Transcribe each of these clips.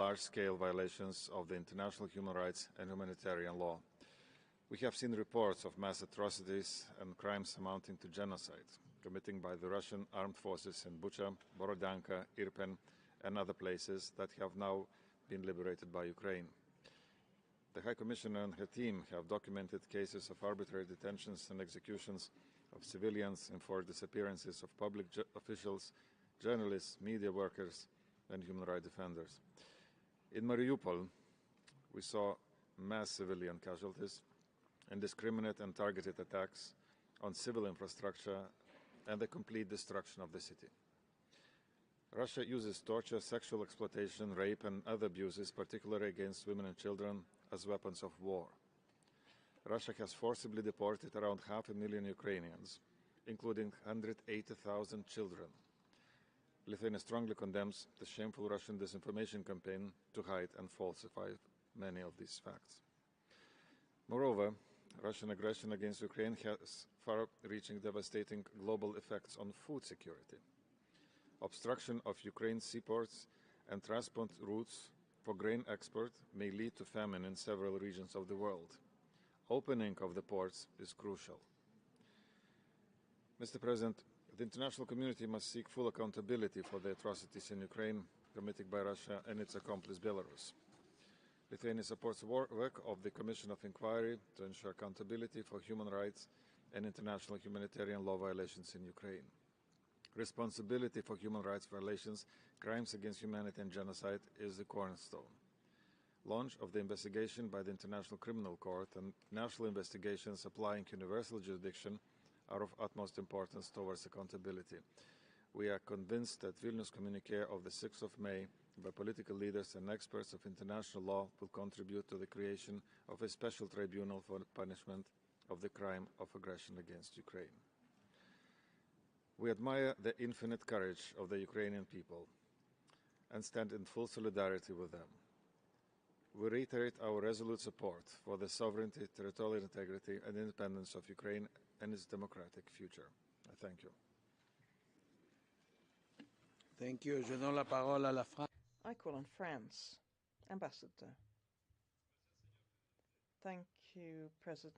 large-scale violations of the international human rights and humanitarian law. We have seen reports of mass atrocities and crimes amounting to genocide committed by the Russian armed forces in Bucha, Borodyanka, Irpin, and other places that have now been liberated by Ukraine. The High Commissioner and her team have documented cases of arbitrary detentions and executions of civilians, enforced disappearances of public officials, journalists, media workers, and human rights defenders. In Mariupol, we saw mass civilian casualties, indiscriminate and targeted attacks on civil infrastructure, and the complete destruction of the city. Russia uses torture, sexual exploitation, rape, and other abuses, particularly against women and children, as weapons of war. Russia has forcibly deported around 500,000 Ukrainians, including 180,000 children. Lithuania strongly condemns the shameful Russian disinformation campaign to hide and falsify many of these facts. Moreover, Russian aggression against Ukraine has far-reaching devastating global effects on food security. Obstruction of Ukraine's seaports and transport routes for grain export may lead to famine in several regions of the world. Opening of the ports is crucial. Mr. President, the international community must seek full accountability for the atrocities in Ukraine committed by Russia and its accomplice Belarus. Lithuania supports the work of the Commission of Inquiry to ensure accountability for human rights and international humanitarian law violations in Ukraine. Responsibility for human rights violations, crimes against humanity and genocide is the cornerstone. Launch of the investigation by the International Criminal Court and national investigations applying universal jurisdiction are of utmost importance towards accountability. We are convinced that Vilnius communique of the 6th of May by political leaders and experts of international law will contribute to the creation of a special tribunal for the punishment of the crime of aggression against Ukraine. We admire the infinite courage of the Ukrainian people and stand in full solidarity with them. We reiterate our resolute support for the sovereignty, territorial integrity and independence of Ukraine and its democratic future. I thank you. Thank you. Je donne la parole à la France. I call on France. Ambassador. Thank you, President.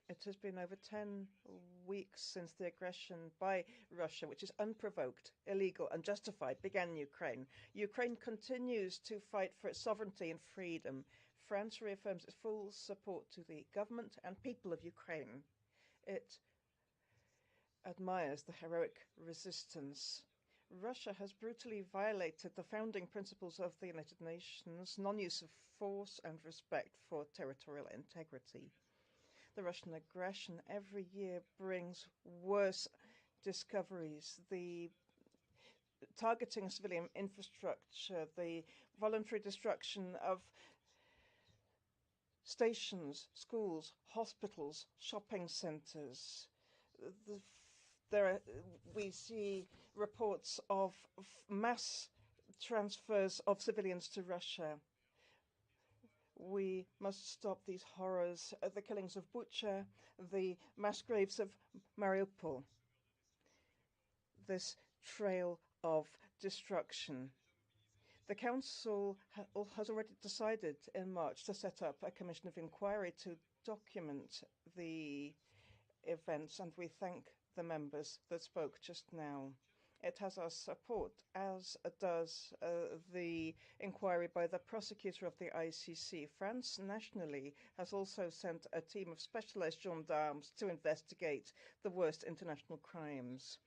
It has been over 10 weeks since the aggression by Russia, which is unprovoked, illegal, unjustified, began in Ukraine. Ukraine continues to fight for its sovereignty and freedom. France reaffirms its full support to the government and people of Ukraine. It admires the heroic resistance. Russia has brutally violated the founding principles of the United Nations, non-use of force and respect for territorial integrity. The Russian aggression every year brings worse discoveries. The targeting of civilian infrastructure, the voluntary destruction of stations, schools, hospitals, shopping centres. We see reports of mass transfers of civilians to Russia. We must stop these horrors, the killings of Bucha, the mass graves of Mariupol, this trail of destruction. The Council has already decided in March to set up a commission of inquiry to document the events, and we thank the members that spoke just now. It has our support, as does the inquiry by the prosecutor of the ICC. France nationally has also sent a team of specialized gendarmes to investigate the worst international crimes.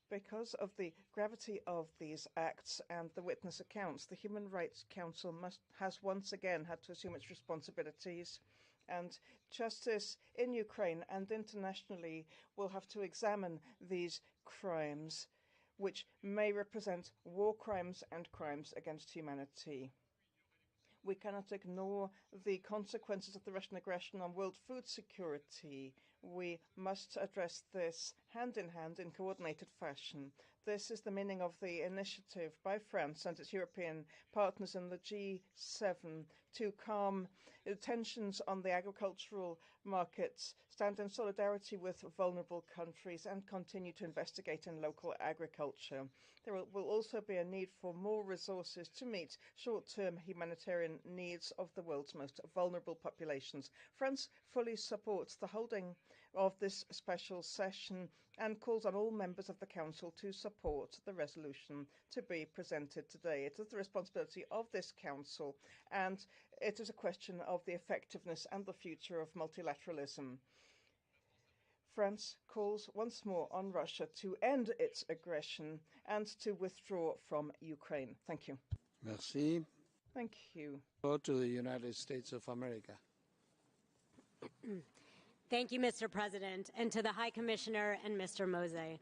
Because of the gravity of these acts and the witness accounts, the Human Rights Council has once again had to assume its responsibilities, and justice in Ukraine and internationally will have to examine these crimes, which may represent war crimes and crimes against humanity. We cannot ignore the consequences of the Russian aggression on world food security. We must address this hand in hand in coordinated fashion. This is the meaning of the initiative by France and its European partners in the G7 to calm tensions on the agricultural markets, stand in solidarity with vulnerable countries, and continue to investigate in local agriculture. There will also be a need for more resources to meet short-term humanitarian needs of the world's most vulnerable populations. France fully supports the holding of this special session and calls on all members of the Council to support the resolution to be presented today. It is the responsibility of this Council, and it is a question of the effectiveness and the future of multilateralism. France calls once more on Russia to end its aggression and to withdraw from Ukraine. Thank you. Merci. Thank you. Go to the United States of America. Thank you, Mr. President, and to the High Commissioner and Mr. Mose.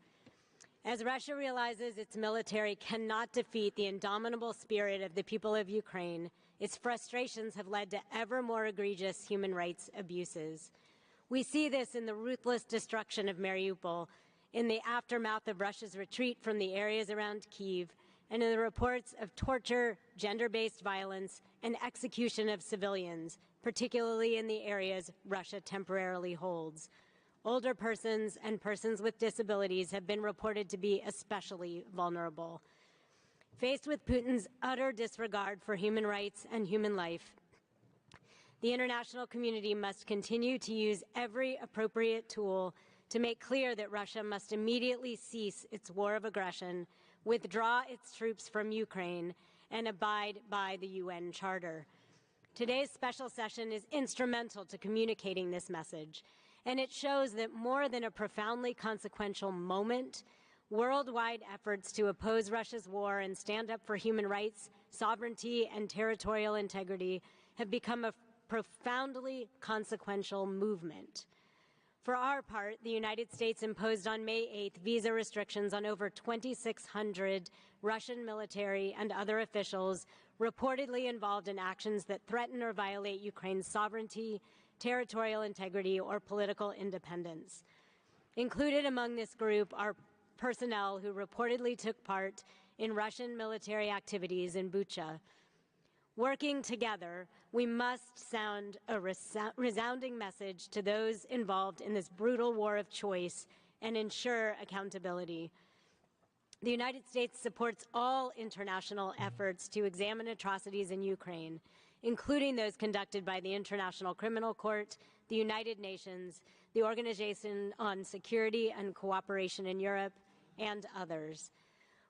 As Russia realizes its military cannot defeat the indomitable spirit of the people of Ukraine, its frustrations have led to ever more egregious human rights abuses. We see this in the ruthless destruction of Mariupol, in the aftermath of Russia's retreat from the areas around Kyiv, and in the reports of torture, gender-based violence, and execution of civilians, particularly in the areas Russia temporarily holds. Older persons and persons with disabilities have been reported to be especially vulnerable. Faced with Putin's utter disregard for human rights and human life, the international community must continue to use every appropriate tool to make clear that Russia must immediately cease its war of aggression, withdraw its troops from Ukraine, and abide by the UN Charter. Today's special session is instrumental to communicating this message, and it shows that more than a profoundly consequential moment, worldwide efforts to oppose Russia's war and stand up for human rights, sovereignty, and territorial integrity have become a profoundly consequential movement. For our part, the United States imposed on May 8th visa restrictions on over 2,600 Russian military and other officials reportedly involved in actions that threaten or violate Ukraine's sovereignty, territorial integrity, or political independence. Included among this group are personnel who reportedly took part in Russian military activities in Bucha. Working together, we must sound a resounding message to those involved in this brutal war of choice and ensure accountability. The United States supports all international efforts to examine atrocities in Ukraine, including those conducted by the International Criminal Court, the United Nations, the Organization on Security and Cooperation in Europe, and others.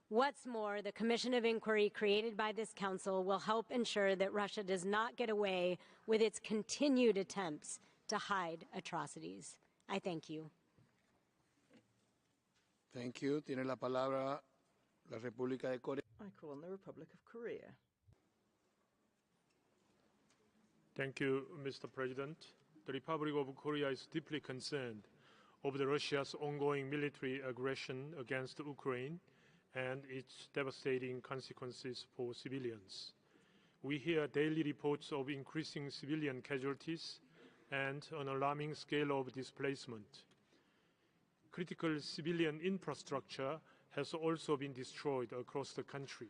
What's more, the Commission of Inquiry created by this Council will help ensure that Russia does not get away with its continued attempts to hide atrocities. I thank you. Thank you. Tiene la palabra la República de Corea. I call on the Republic of Korea. Thank you, Mr. President. The Republic of Korea is deeply concerned over Russia's ongoing military aggression against Ukraine and its devastating consequences for civilians. We hear daily reports of increasing civilian casualties and an alarming scale of displacement. Critical civilian infrastructure has also been destroyed across the country.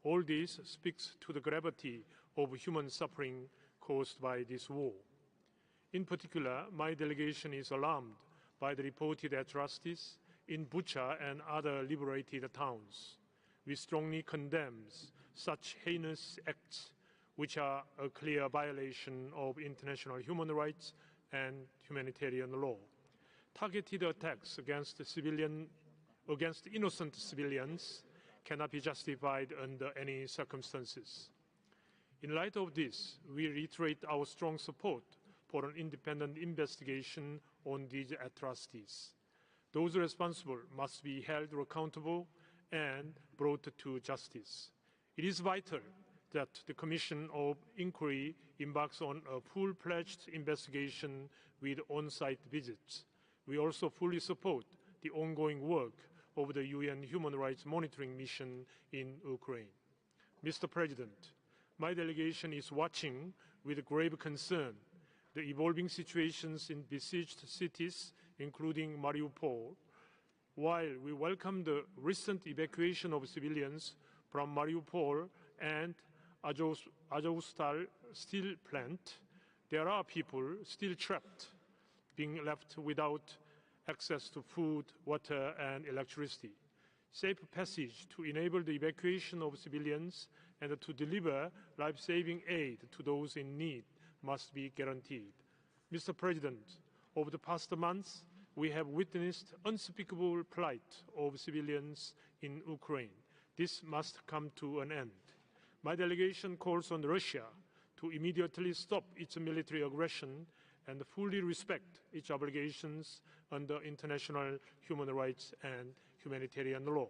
All this speaks to the gravity of human suffering caused by this war. In particular, my delegation is alarmed by the reported atrocities in Bucha and other liberated towns. We strongly condemn such heinous acts, which are a clear violation of international human rights and humanitarian law. Targeted attacks against innocent civilians cannot be justified under any circumstances. In light of this, we reiterate our strong support for an independent investigation on these atrocities. Those responsible must be held accountable and brought to justice. It is vital that the Commission of Inquiry embarks on a full-fledged investigation with on-site visits. We also fully support the ongoing work of the UN Human Rights Monitoring Mission in Ukraine. Mr. President, my delegation is watching with grave concern the evolving situations in besieged cities, including Mariupol, While we welcome the recent evacuation of civilians from Mariupol and Azovstal steel plant, there are people still trapped, being left without access to food, water, and electricity. Safe passage to enable the evacuation of civilians and to deliver life-saving aid to those in need must be guaranteed. Mr. President, over the past months, we have witnessed unspeakable plight of civilians in Ukraine. This must come to an end. My delegation calls on Russia to immediately stop its military aggression and fully respect its obligations under international human rights and humanitarian law.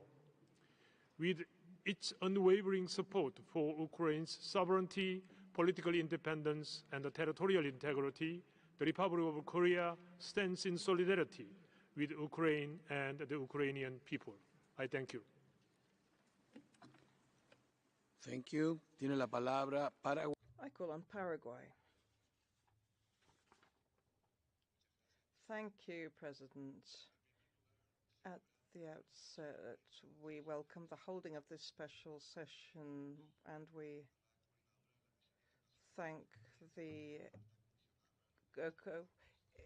With its unwavering support for Ukraine's sovereignty, political independence, and territorial integrity, the Republic of Korea stands in solidarity with Ukraine and the Ukrainian people. I thank you. Thank you. Tiene la palabra Paraguay. I call on Paraguay. Thank you, President. At the outset, we welcome the holding of this special session, and we thank the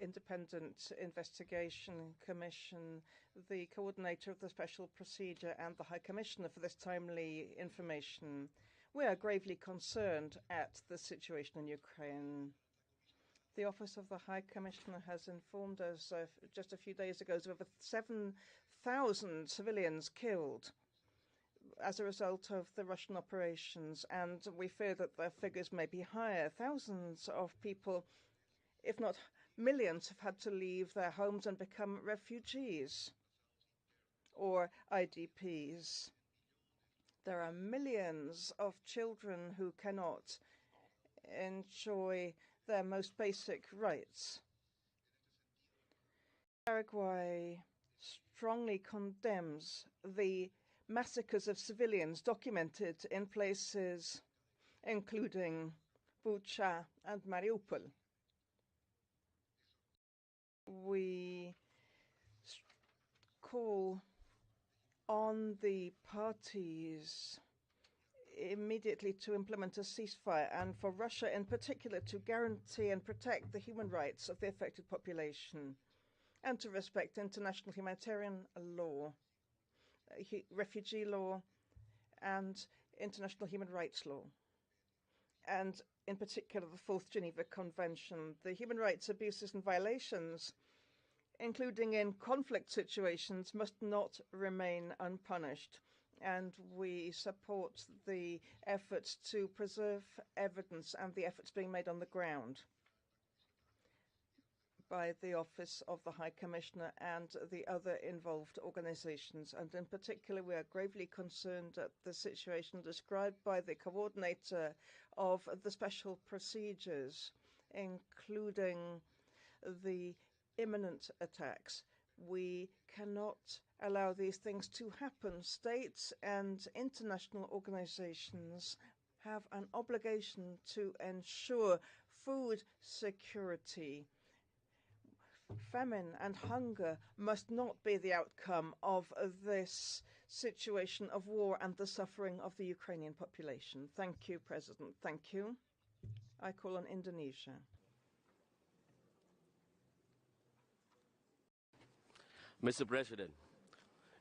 Independent Investigation Commission, the coordinator of the special procedure, and the High Commissioner for this timely information. We are gravely concerned at the situation in Ukraine. The Office of the High Commissioner has informed us just a few days ago of over 7,000 civilians killed as a result of the Russian operations, and we fear that the figures may be higher. Thousands of people, if not millions, have had to leave their homes and become refugees or IDPs. There are millions of children who cannot enjoy their most basic rights. Paraguay strongly condemns the massacres of civilians documented in places including Bucha and Mariupol. We call on the parties immediately to implement a ceasefire, and for Russia in particular to guarantee and protect the human rights of the affected population and to respect international humanitarian law, refugee law, and international human rights law, and in particular the Fourth Geneva Convention. The human rights abuses and violations, including in conflict situations, must not remain unpunished, and we support the efforts to preserve evidence and the efforts being made on the ground by the Office of the High Commissioner and the other involved organizations. And in particular, we are gravely concerned at the situation described by the coordinator of the special procedures, including the imminent attacks. We cannot allow these things to happen. States and international organizations have an obligation to ensure food security. Famine and hunger must not be the outcome of this situation of war and the suffering of the Ukrainian population. Thank you, President. Thank you. I call on Indonesia. Mr. President,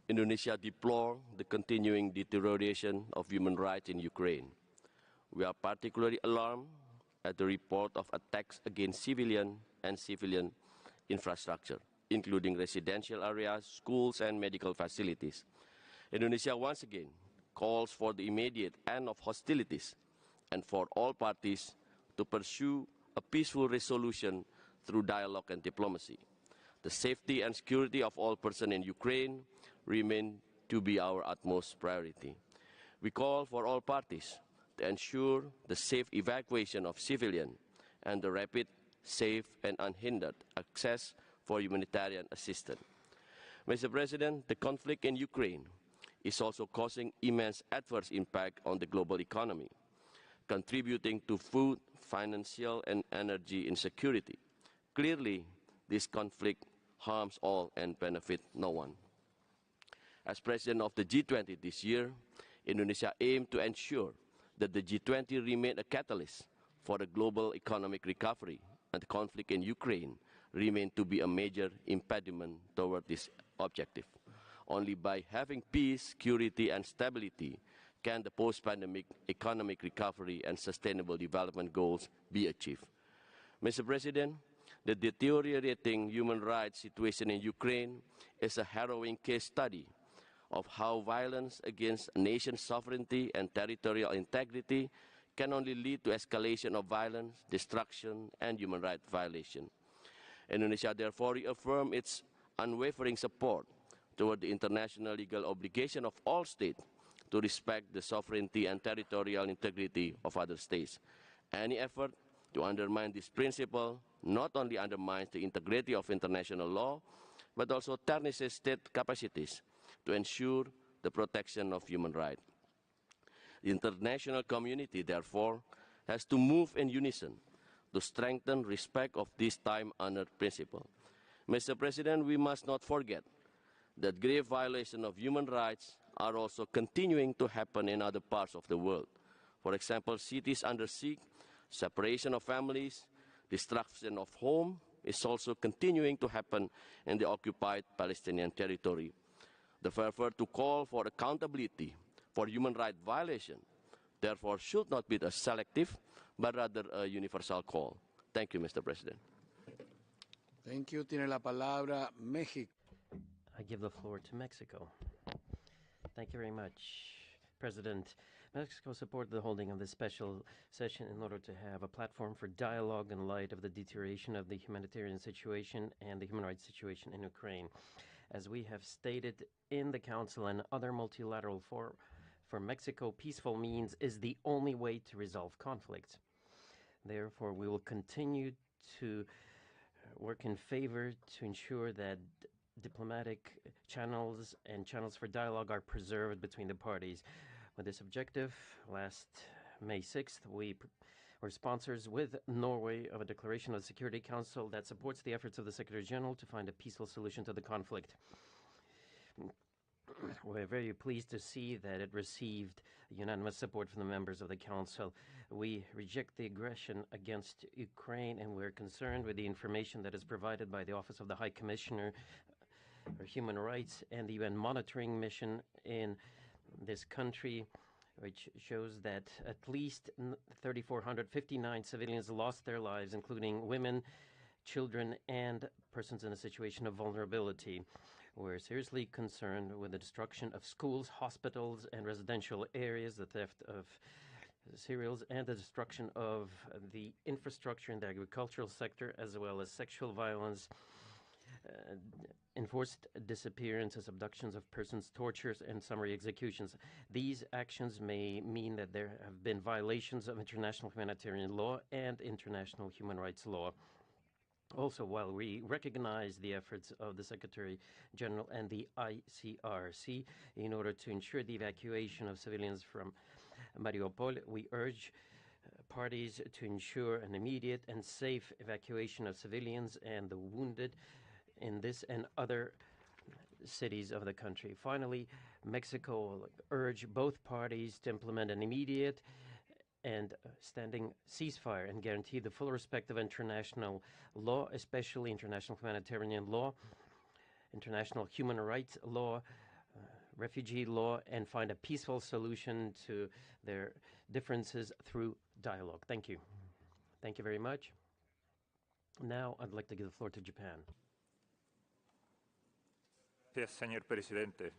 Indonesia deplores the continuing deterioration of human rights in Ukraine. We are particularly alarmed at the report of attacks against civilian and civilian infrastructure, including residential areas, schools, and medical facilities. Indonesia once again calls for the immediate end of hostilities and for all parties to pursue a peaceful resolution through dialogue and diplomacy. The safety and security of all persons in Ukraine remain to be our utmost priority. We call for all parties to ensure the safe evacuation of civilians and the rapid, safe, and unhindered access for humanitarian assistance. Mr. President, the conflict in Ukraine is also causing immense adverse impact on the global economy, contributing to food, financial, and energy insecurity. Clearly, this conflict harms all and benefits no one. As president of the G20 this year, Indonesia aimed to ensure that the G20 remain a catalyst for the global economic recovery, and the conflict in Ukraine remained to be a major impediment toward this objective. Only by having peace, security, and stability can the post-pandemic economic recovery and sustainable development goals be achieved. Mr. President, the deteriorating human rights situation in Ukraine is a harrowing case study of how violence against a nation's sovereignty and territorial integrity can only lead to escalation of violence, destruction, and human rights violation. Indonesia therefore reaffirms its unwavering support toward the international legal obligation of all states to respect the sovereignty and territorial integrity of other states. Any effort to undermine this principle not only undermines the integrity of international law, but also tarnishes state capacities to ensure the protection of human rights. The international community, therefore, has to move in unison to strengthen respect of this time-honored principle. Mr. President, we must not forget that grave violations of human rights are also continuing to happen in other parts of the world. For example, cities under siege, separation of families, destruction of home is also continuing to happen in the occupied Palestinian territory. The effort to call for accountability for human rights violation, therefore, should not be a selective, but rather a universal call. Thank you, Mr. President. Thank you. Tiene la palabra México. I give the floor to Mexico. Thank you very much, President. Mexico supported the holding of this special session in order to have a platform for dialogue in light of the deterioration of the humanitarian situation and the human rights situation in Ukraine. As we have stated in the Council and other multilateral fora, for Mexico, peaceful means is the only way to resolve conflicts. Therefore, we will continue to work in favor to ensure that diplomatic channels and channels for dialogue are preserved between the parties. With this objective, last May 6th, we were sponsors with Norway of a declaration of the Security Council that supports the efforts of the Secretary General to find a peaceful solution to the conflict. We're very pleased to see that it received unanimous support from the members of the Council. We reject the aggression against Ukraine, and we're concerned with the information that is provided by the Office of the High Commissioner for Human Rights and the UN monitoring mission in this country, which shows that at least 3,459 civilians lost their lives, including women, children, and persons in a situation of vulnerability. We're seriously concerned with the destruction of schools, hospitals, and residential areas, the theft of cereals, and the destruction of the infrastructure in the agricultural sector, as well as sexual violence, enforced disappearances, abductions of persons, tortures, and summary executions. These actions may mean that there have been violations of international humanitarian law and international human rights law. Also, while we recognize the efforts of the Secretary General and the ICRC in order to ensure the evacuation of civilians from Mariupol, we urge parties to ensure an immediate and safe evacuation of civilians and the wounded in this and other cities of the country. Finally, Mexico urged both parties to implement an immediate and standing ceasefire and guarantee the full respect of international law, especially international humanitarian law, international human rights law, refugee law, and find a peaceful solution to their differences through dialogue. Thank you. Thank you very much. Now I'd like to give the floor to Japan. Yes, Señor Presidente.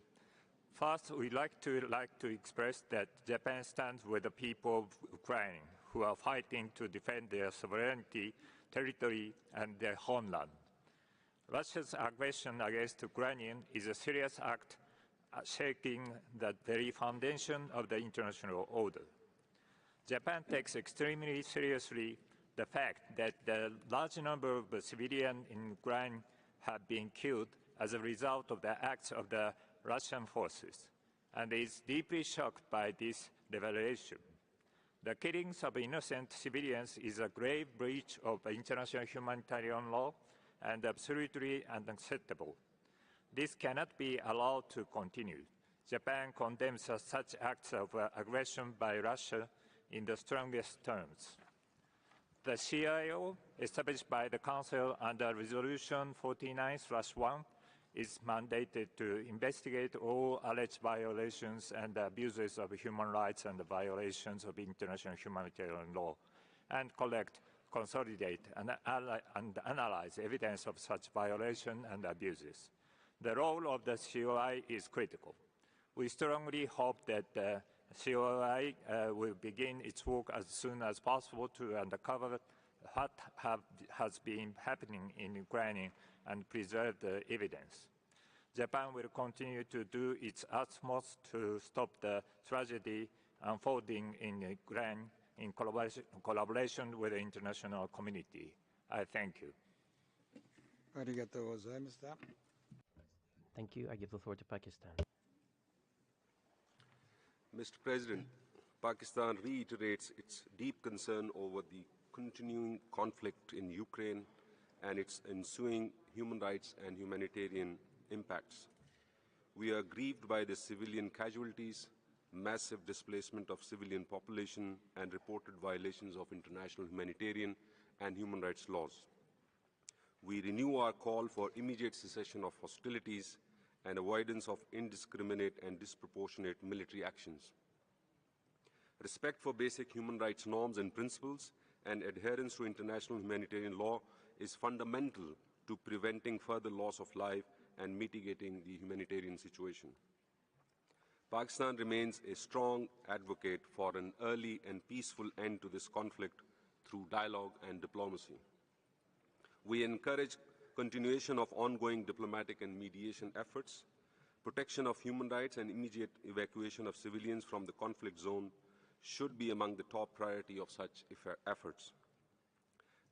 First, we'd like to express that Japan stands with the people of Ukraine who are fighting to defend their sovereignty, territory, and their homeland. Russia's aggression against Ukraine is a serious act shaking the very foundation of the international order. Japan takes extremely seriously the fact that the large number of civilians in Ukraine have been killed as a result of the acts of the Russian forces, and is deeply shocked by this revelation. The killings of innocent civilians is a grave breach of international humanitarian law and absolutely unacceptable. This cannot be allowed to continue. Japan condemns such acts of aggression by Russia in the strongest terms. The CIO, established by the Council under Resolution 49/1, is mandated to investigate all alleged violations and abuses of human rights and violations of international humanitarian law, and collect, consolidate, and analyze evidence of such violation and abuses. The role of the COI is critical. We strongly hope that the COI will begin its work as soon as possible to uncover what has been happening in Ukraine and preserve the evidence. Japan will continue to do its utmost to stop the tragedy unfolding in Ukraine in collaboration with the international community. I thank you. Thank you. I give the floor to Pakistan. Mr. President, Pakistan reiterates its deep concern over the continuing conflict in Ukraine and its ensuing human rights and humanitarian impacts. We are grieved by the civilian casualties, massive displacement of civilian population, and reported violations of international humanitarian and human rights laws. We renew our call for immediate cessation of hostilities and avoidance of indiscriminate and disproportionate military actions. Respect for basic human rights norms and principles and adherence to international humanitarian law is fundamental to preventing further loss of life and mitigating the humanitarian situation. Pakistan remains a strong advocate for an early and peaceful end to this conflict through dialogue and diplomacy. We encourage continuation of ongoing diplomatic and mediation efforts, protection of human rights and immediate evacuation of civilians from the conflict zone should be among the top priority of such efforts.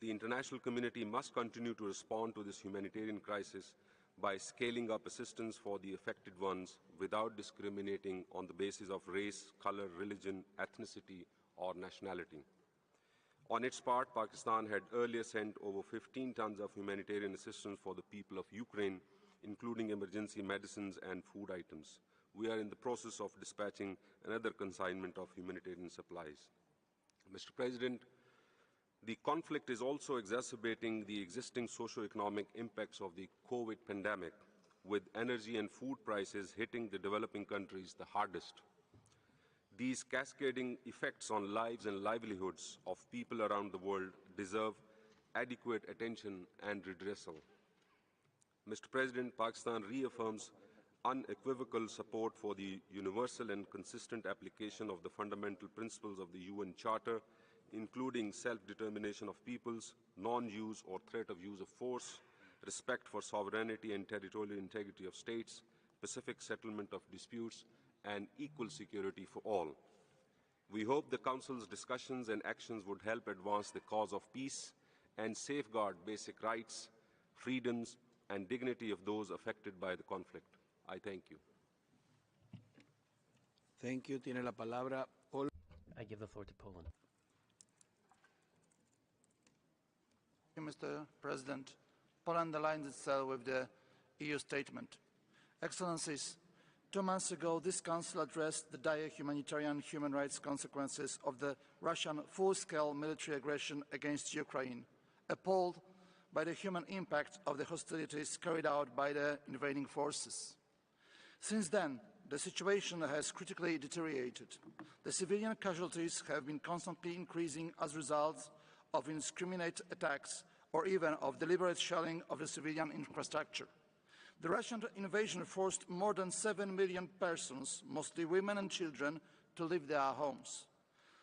The international community must continue to respond to this humanitarian crisis by scaling up assistance for the affected ones without discriminating on the basis of race, color, religion, ethnicity, or nationality. On its part, Pakistan had earlier sent over 15 tons of humanitarian assistance for the people of Ukraine, including emergency medicines and food items. We are in the process of dispatching another consignment of humanitarian supplies. Mr. President, the conflict is also exacerbating the existing socio-economic impacts of the COVID pandemic, with energy and food prices hitting the developing countries the hardest. These cascading effects on lives and livelihoods of people around the world deserve adequate attention and redressal. Mr. President, Pakistan reaffirms unequivocal support for the universal and consistent application of the fundamental principles of the UN Charter, including self-determination of peoples, non-use or threat of use of force, respect for sovereignty and territorial integrity of states, pacific settlement of disputes, and equal security for all. We hope the Council's discussions and actions would help advance the cause of peace and safeguard basic rights, freedoms, and dignity of those affected by the conflict. I thank you. Thank you. Tiene la palabra. I give the floor to Poland. Mr. President, Poland aligns itself with the EU statement. Excellencies, 2 months ago, this Council addressed the dire humanitarian and human rights consequences of the Russian full-scale military aggression against Ukraine, appalled by the human impact of the hostilities carried out by the invading forces. Since then, the situation has critically deteriorated. The civilian casualties have been constantly increasing as a result of indiscriminate attacks or even of deliberate shelling of the civilian infrastructure. The Russian invasion forced more than 7 million persons, mostly women and children, to leave their homes.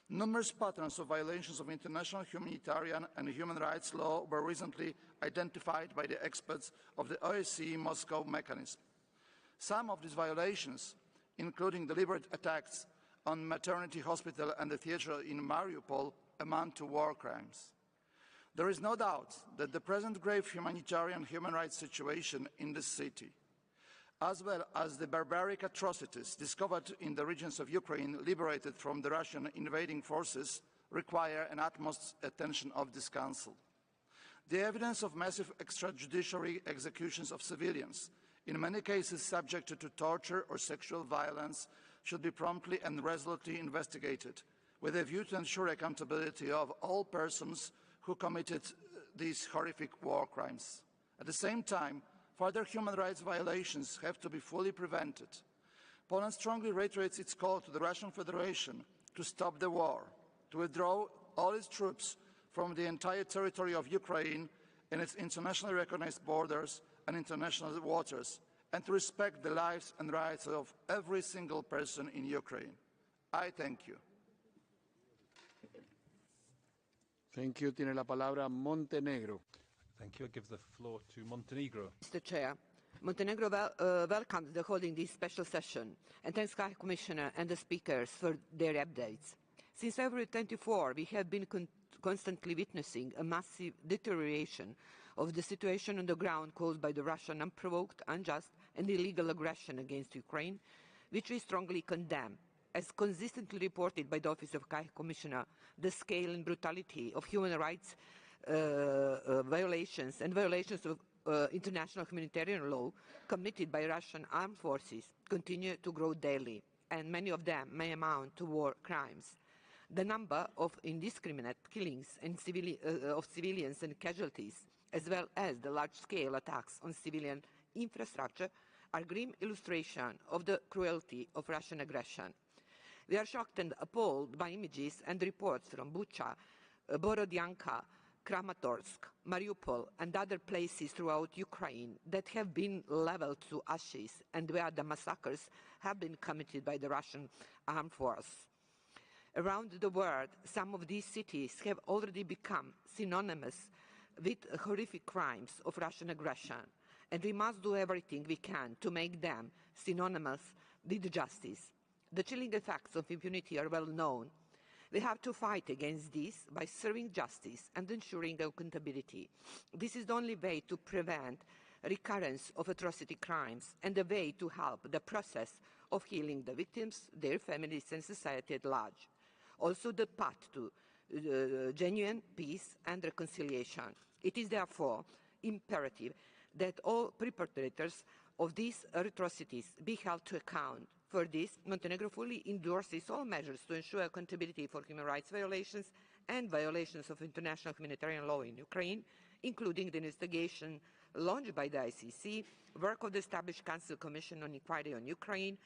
Numerous patterns of violations of international humanitarian and human rights law were recently identified by the experts of the OSCE Moscow mechanism. Some of these violations, including deliberate attacks on maternity hospital and the theatre in Mariupol, amount to war crimes. There is no doubt that the present grave humanitarian and human rights situation in this city, as well as the barbaric atrocities discovered in the regions of Ukraine liberated from the Russian invading forces, require an utmost attention of this Council. The evidence of massive extrajudiciary executions of civilians, in many cases subjected to torture or sexual violence, should be promptly and resolutely investigated, with a view to ensure accountability of all persons who committed these horrific war crimes. At the same time, further human rights violations have to be fully prevented. Poland strongly reiterates its call to the Russian Federation to stop the war, to withdraw all its troops from the entire territory of Ukraine and its internationally recognized borders and international waters, and to respect the lives and rights of every single person in Ukraine. I thank you. Thank you. Tiene la palabra Montenegro. Thank you. I give the floor to Montenegro. Mr. Chair, Montenegro welcomes the holding this special session and thanks High Commissioner and the speakers for their updates. Since February 24, we have been constantly witnessing a massive deterioration of the situation on the ground caused by the Russian unprovoked, unjust and illegal aggression against Ukraine, which we strongly condemn. As consistently reported by the Office of High Commissioner, the scale and brutality of human rights violations and violations of international humanitarian law committed by Russian armed forces continue to grow daily, and many of them may amount to war crimes. The number of indiscriminate killings and of civilians and casualties, as well as the large-scale attacks on civilian infrastructure, are grim illustration of the cruelty of Russian aggression. We are shocked and appalled by images and reports from Bucha, Borodyanka, Kramatorsk, Mariupol and other places throughout Ukraine that have been leveled to ashes and where the massacres have been committed by the Russian armed force. Around the world, some of these cities have already become synonymous with horrific crimes of Russian aggression, and we must do everything we can to make them synonymous with justice. The chilling effects of impunity are well known. We have to fight against this by serving justice and ensuring accountability. This is the only way to prevent recurrence of atrocity crimes and the way to help the process of healing the victims, their families and society at large. Also the path to genuine peace and reconciliation. It is therefore imperative that all perpetrators of these atrocities be held to account. For this, Montenegro fully endorses all measures to ensure accountability for human rights violations and violations of international humanitarian law in Ukraine, including the investigation launched by the ICC, work of the established Council Commission on Inquiry on Ukraine,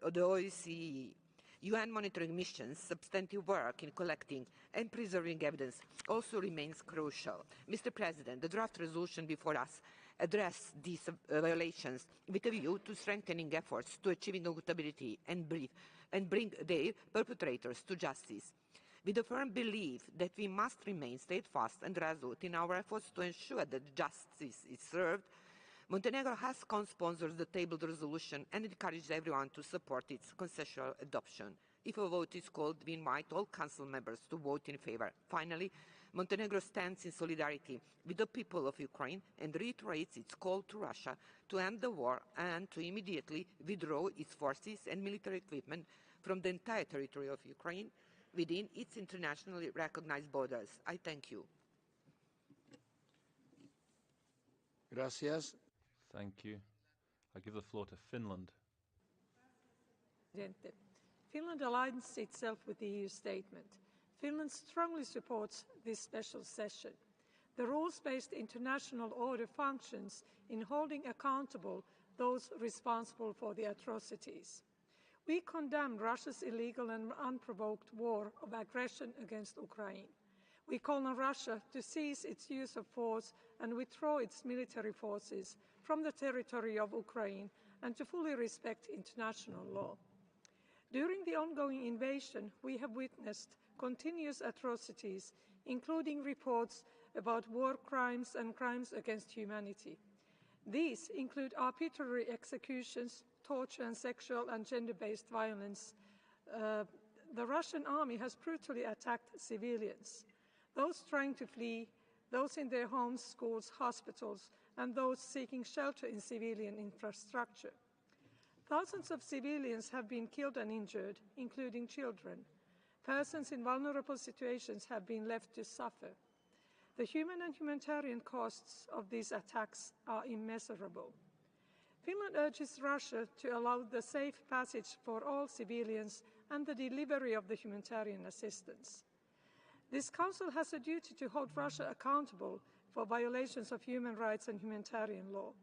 the OSCE, UN monitoring missions, substantive work in collecting and preserving evidence also remains crucial. Mr. President, the draft resolution before us address these violations with a view to strengthening efforts to achieving accountability and bring their perpetrators to justice. With a firm belief that we must remain steadfast and resolute in our efforts to ensure that justice is served, Montenegro has co-sponsored the tabled resolution and encouraged everyone to support its consensual adoption. If a vote is called, we invite all Council members to vote in favor. Finally, Montenegro stands in solidarity with the people of Ukraine and reiterates its call to Russia to end the war and to immediately withdraw its forces and military equipment from the entire territory of Ukraine within its internationally recognized borders. I thank you. Gracias. Thank you. I give the floor to Finland. Finland aligns itself with the EU statement. Finland strongly supports this special session. The rules-based international order functions in holding accountable those responsible for the atrocities. We condemn Russia's illegal and unprovoked war of aggression against Ukraine. We call on Russia to cease its use of force and withdraw its military forces from the territory of Ukraine and to fully respect international law. During the ongoing invasion, we have witnessed continuous atrocities, including reports about war crimes and crimes against humanity. These include arbitrary executions, torture and sexual and gender-based violence. The Russian army has brutally attacked civilians, those trying to flee, those in their homes, schools, hospitals, and those seeking shelter in civilian infrastructure. Thousands of civilians have been killed and injured, including children. Persons in vulnerable situations have been left to suffer. The human and humanitarian costs of these attacks are immeasurable. Finland urges Russia to allow the safe passage for all civilians and the delivery of the humanitarian assistance. This Council has a duty to hold Russia accountable for violations of human rights and humanitarian law.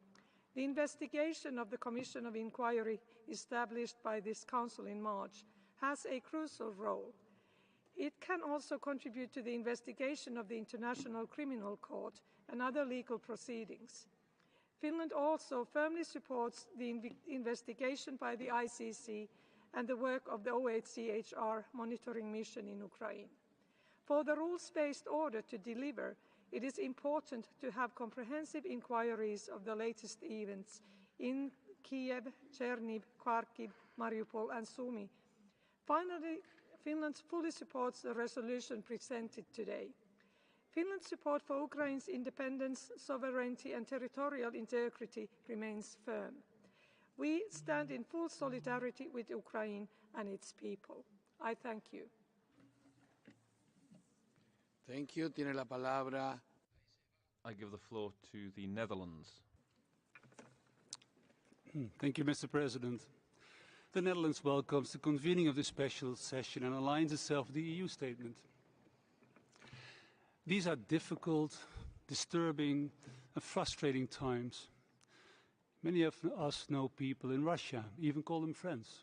The investigation of the Commission of Inquiry established by this Council in March has a crucial role. It can also contribute to the investigation of the International Criminal Court and other legal proceedings. Finland also firmly supports the investigation by the ICC and the work of the OHCHR monitoring mission in Ukraine. For the rules-based order to deliver, it is important to have comprehensive inquiries of the latest events in Kiev, Cherniv, Kharkiv, Mariupol and Sumy. Finally, Finland fully supports the resolution presented today. Finland's support for Ukraine's independence, sovereignty and territorial integrity remains firm. We stand in full solidarity with Ukraine and its people. I thank you. Thank you. Tiene la palabra. I give the floor to the Netherlands. Thank you, Mr. President. The Netherlands welcomes the convening of this special session and aligns itself with the EU statement. These are difficult, disturbing, and frustrating times. Many of us know people in Russia, even call them friends.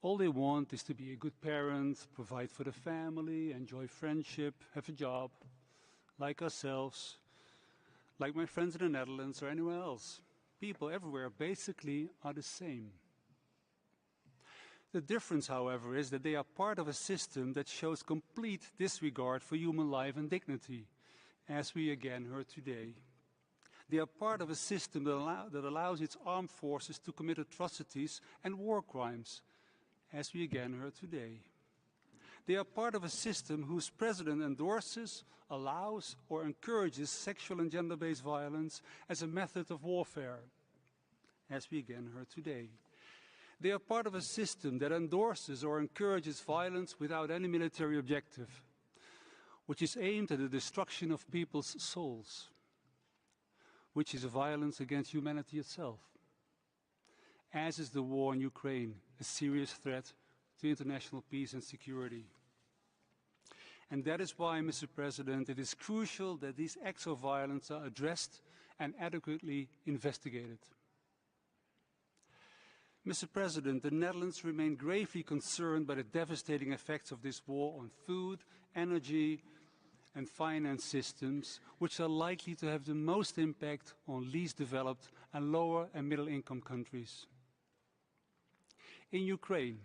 All they want is to be a good parent, provide for the family, enjoy friendship, have a job, like ourselves, like my friends in the Netherlands or anywhere else. People everywhere basically are the same. The difference, however, is that they are part of a system that shows complete disregard for human life and dignity, as we again heard today. They are part of a system that allows its armed forces to commit atrocities and war crimes, as we again heard today. They are part of a system whose president endorses, allows, or encourages sexual and gender-based violence as a method of warfare, as we again heard today. They are part of a system that endorses or encourages violence without any military objective, which is aimed at the destruction of people's souls, which is a violence against humanity itself, as is the war in Ukraine, a serious threat to international peace and security. And that is why, Mr. President, it is crucial that these acts of violence are addressed and adequately investigated. Mr. President, the Netherlands remain gravely concerned by the devastating effects of this war on food, energy, and finance systems, which are likely to have the most impact on least developed and lower and middle income countries. In Ukraine,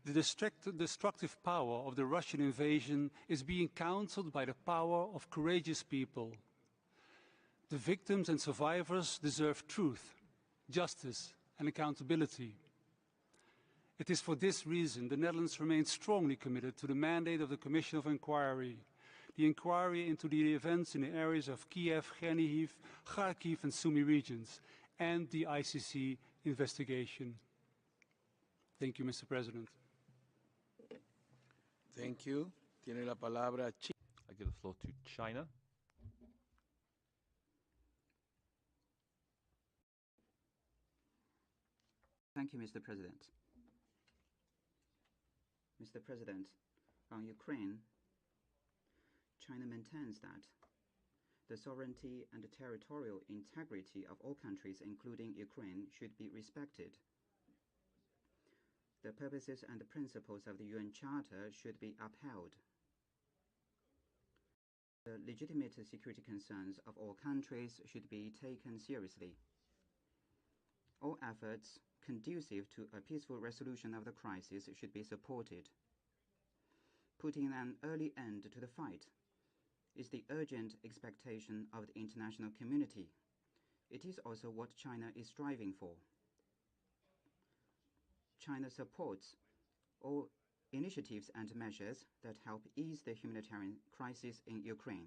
the destructive power of the Russian invasion is being countered by the power of courageous people. The victims and survivors deserve truth, justice, and accountability. It is for this reason the Netherlands remains strongly committed to the mandate of the Commission of Inquiry, the inquiry into the events in the areas of Kiev, Chernihiv, Kharkiv and Sumy regions, and the ICC investigation. Thank you, Mr. President. Thank you. Tiene la palabra. I give the floor to China. Thank you, Mr. President. Mr. President, on Ukraine, China maintains that the sovereignty and territorial integrity of all countries, including Ukraine, should be respected. The purposes and principles of the UN Charter should be upheld. The legitimate security concerns of all countries should be taken seriously. All efforts conducive to a peaceful resolution of the crisis should be supported. Putting an early end to the fight is the urgent expectation of the international community. It is also what China is striving for. China supports all initiatives and measures that help ease the humanitarian crisis in Ukraine.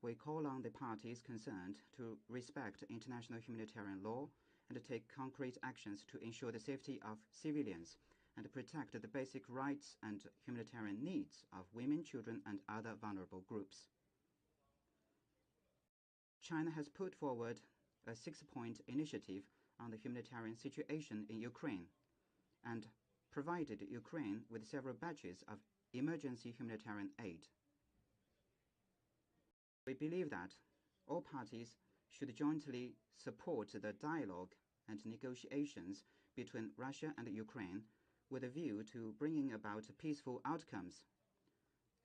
We call on the parties concerned to respect international humanitarian law and take concrete actions to ensure the safety of civilians and protect the basic rights and humanitarian needs of women, children, and other vulnerable groups. China has put forward a 6-point initiative on the humanitarian situation in Ukraine and provided Ukraine with several batches of emergency humanitarian aid. We believe that all parties should jointly support the dialogue and negotiations between Russia and Ukraine with a view to bringing about peaceful outcomes,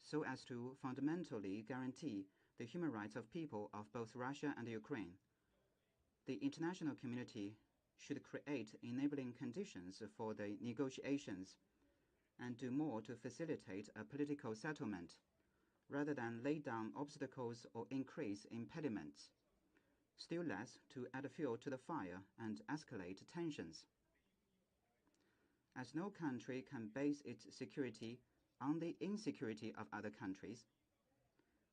so as to fundamentally guarantee the human rights of people of both Russia and Ukraine. The international community should create enabling conditions for the negotiations and do more to facilitate a political settlement, rather than lay down obstacles or increase impediments, still less to add fuel to the fire and escalate tensions. As no country can base its security on the insecurity of other countries,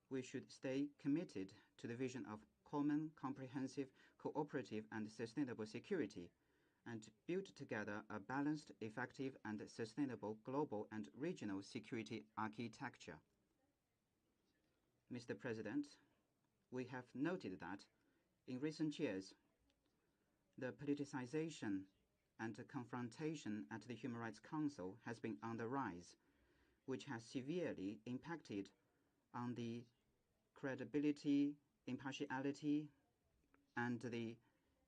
we should stay committed to the vision of common, comprehensive, cooperative and sustainable security, and build together a balanced, effective and sustainable global and regional security architecture. Mr. President, we have noted that in recent years, the politicization and confrontation at the Human Rights Council has been on the rise, which has severely impacted on the credibility, impartiality, and the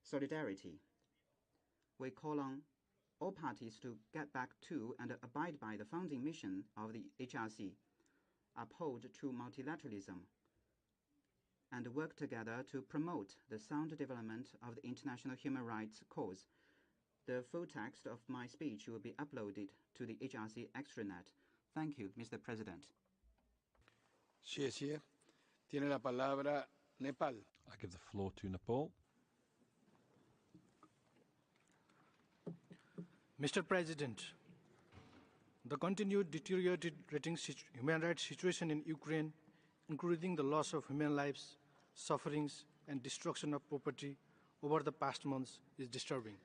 solidarity. We call on all parties to get back to and abide by the founding mission of the HRC, uphold true multilateralism, and work together to promote the sound development of the international human rights cause. The full text of my speech will be uploaded to the HRC extranet. Thank you, Mr. President. Tiene la palabra Nepal. I give the floor to Nepal. Mr. President, the continued deteriorating human rights situation in Ukraine, including the loss of human lives, sufferings, and destruction of property over the past months, is disturbing.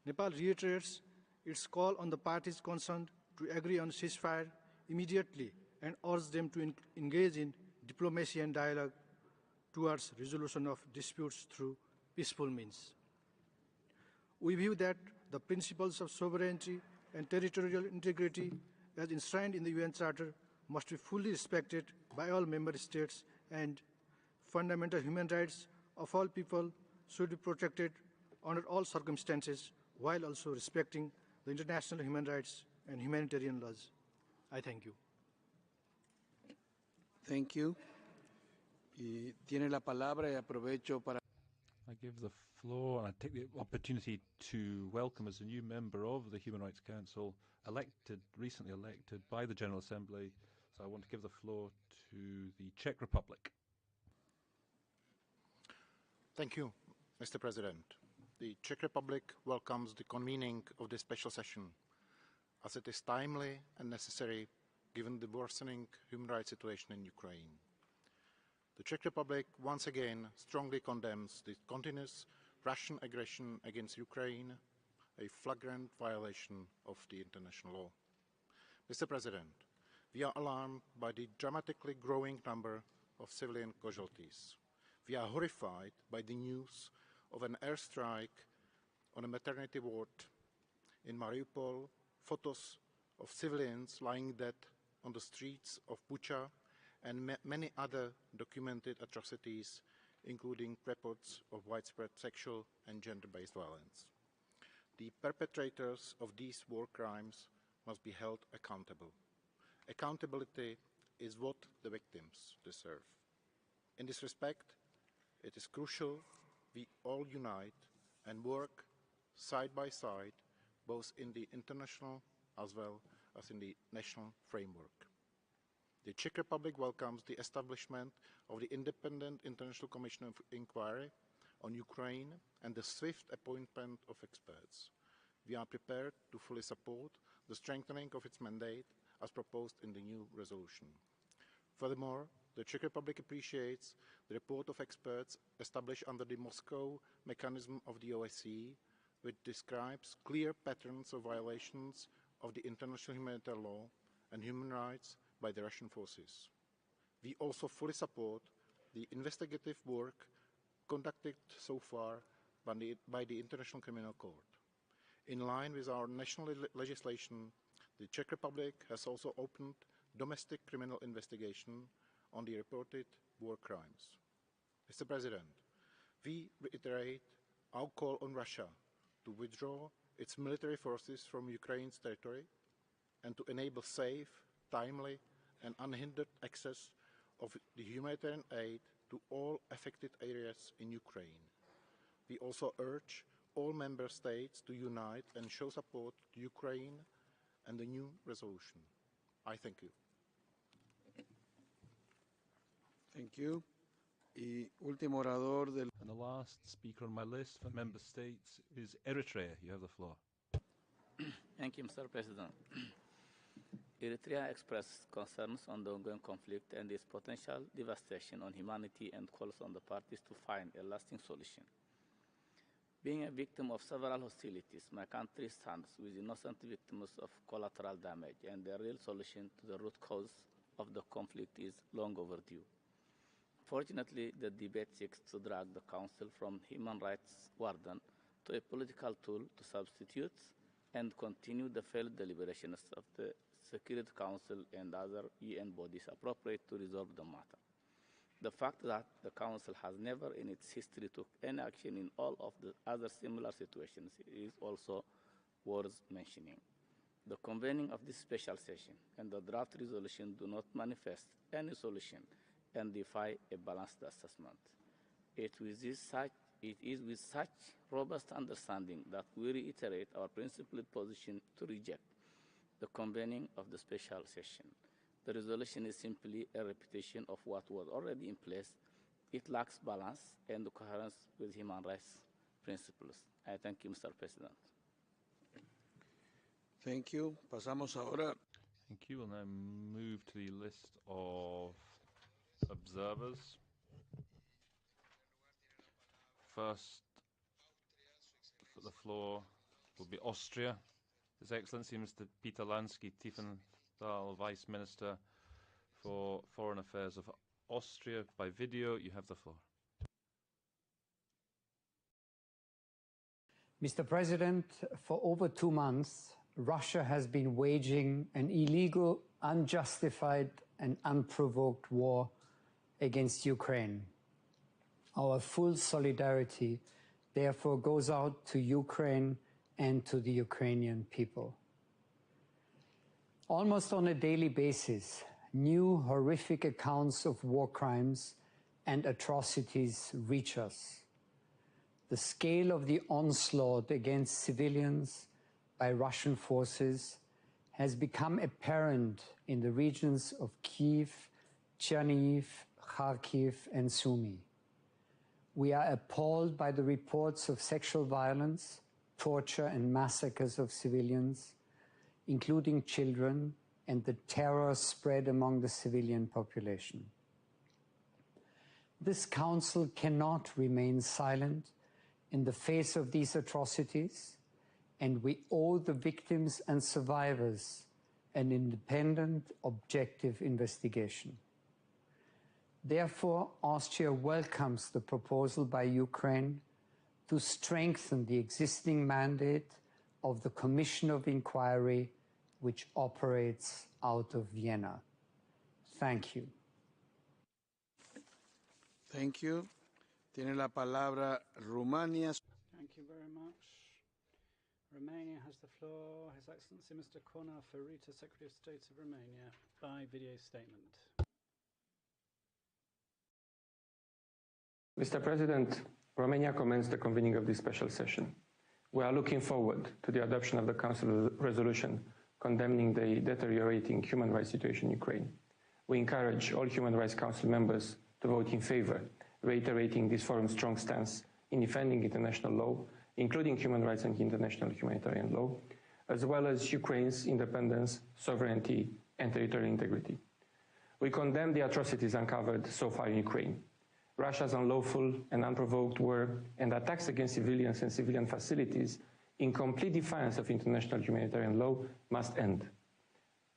Nepal reiterates its call on the parties concerned to agree on ceasefire immediately and urge them to engage in diplomacy and dialogue towards resolution of disputes through peaceful means. We view that the principles of sovereignty and territorial integrity as enshrined in the UN Charter must be fully respected by all member states, and fundamental human rights of all people should be protected under all circumstances, while also respecting the international human rights and humanitarian laws. I thank you. Thank you. Y tiene la palabra y aprovecho para... I give the floor and I take the opportunity to welcome as a new member of the Human Rights Council, recently elected by the General Assembly. So I want to give the floor to the Czech Republic. Thank you, Mr. President. The Czech Republic welcomes the convening of this special session, as it is timely and necessary given the worsening human rights situation in Ukraine. The Czech Republic once again strongly condemns the continuous Russian aggression against Ukraine, a flagrant violation of the international law. Mr. President, we are alarmed by the dramatically growing number of civilian casualties. We are horrified by the news of an airstrike on a maternity ward in Mariupol, photos of civilians lying dead on the streets of Bucha, and many other documented atrocities, including reports of widespread sexual and gender-based violence. The perpetrators of these war crimes must be held accountable. Accountability is what the victims deserve. In this respect, it is crucial we all unite and work side by side, both in the international as well as in the national framework. The Czech Republic welcomes the establishment of the Independent International Commission of Inquiry on Ukraine and the swift appointment of experts. We are prepared to fully support the strengthening of its mandate as proposed in the new resolution. Furthermore, the Czech Republic appreciates the report of experts established under the Moscow mechanism of the OSCE, which describes clear patterns of violations of the international humanitarian law and human rights by the Russian forces. We also fully support the investigative work conducted so far by the International Criminal Court. In line with our national legislation, the Czech Republic has also opened domestic criminal investigation on the reported war crimes. Mr. President, we reiterate our call on Russia to withdraw its military forces from Ukraine's territory and to enable safe, timely and unhindered access of the humanitarian aid to all affected areas in Ukraine. We also urge all member states to unite and show support to Ukraine and the new resolution. I thank you. Thank you. Y último orador del... And the last speaker on my list for member states is Eritrea. You have the floor. Thank you, Mr. President. Eritrea expressed concerns on the ongoing conflict and its potential devastation on humanity and calls on the parties to find a lasting solution. Being a victim of several hostilities, my country stands with innocent victims of collateral damage, and the real solution to the root cause of the conflict is long overdue. Fortunately, the debate seeks to drag the Council from human rights warden to a political tool to substitute and continue the failed deliberations of the Security Council and other UN bodies appropriate to resolve the matter. The fact that the Council has never in its history took any action in all of the other similar situations is also worth mentioning. The convening of this special session and the draft resolution do not manifest any solution and defy a balanced assessment. It is with such robust understanding that we reiterate our principled position to reject the convening of the special session. The resolution is simply a repetition of what was already in place. It lacks balance and coherence with human rights principles. I thank you, Mr. President. Thank you. Pasamos ahora. Thank you. We'll now move to the list of observers. First, the floor will be Austria. His Excellency Mr. Peter Lansky-Tiefenthal, Vice Minister for Foreign Affairs of Austria. By video, you have the floor. Mr. President, for over 2 months, Russia has been waging an illegal, unjustified, and unprovoked war against Ukraine. Our full solidarity, therefore, goes out to Ukraine and to the Ukrainian people. Almost on a daily basis, new horrific accounts of war crimes and atrocities reach us. The scale of the onslaught against civilians by Russian forces has become apparent in the regions of Kyiv, Chernihiv, Kharkiv, and Sumy. We are appalled by the reports of sexual violence, torture, and massacres of civilians, including children, and the terror spread among the civilian population. This Council cannot remain silent in the face of these atrocities, and we owe the victims and survivors an independent, objective investigation. Therefore, Austria welcomes the proposal by Ukraine to strengthen the existing mandate of the Commission of Inquiry, which operates out of Vienna. Thank you. Thank you. Tiene la palabra Rumania. Thank you very much. Romania has the floor. His Excellency Mr. Cornel Ferita, Secretary of State of Romania, by video statement. Mr. President, Romania commends the convening of this special session. We are looking forward to the adoption of the Council resolution condemning the deteriorating human rights situation in Ukraine. We encourage all Human Rights Council members to vote in favor, reiterating this forum's strong stance in defending international law, including human rights and international humanitarian law, as well as Ukraine's independence, sovereignty, and territorial integrity. We condemn the atrocities uncovered so far in Ukraine. Russia's unlawful and unprovoked war and attacks against civilians and civilian facilities in complete defiance of international humanitarian law must end.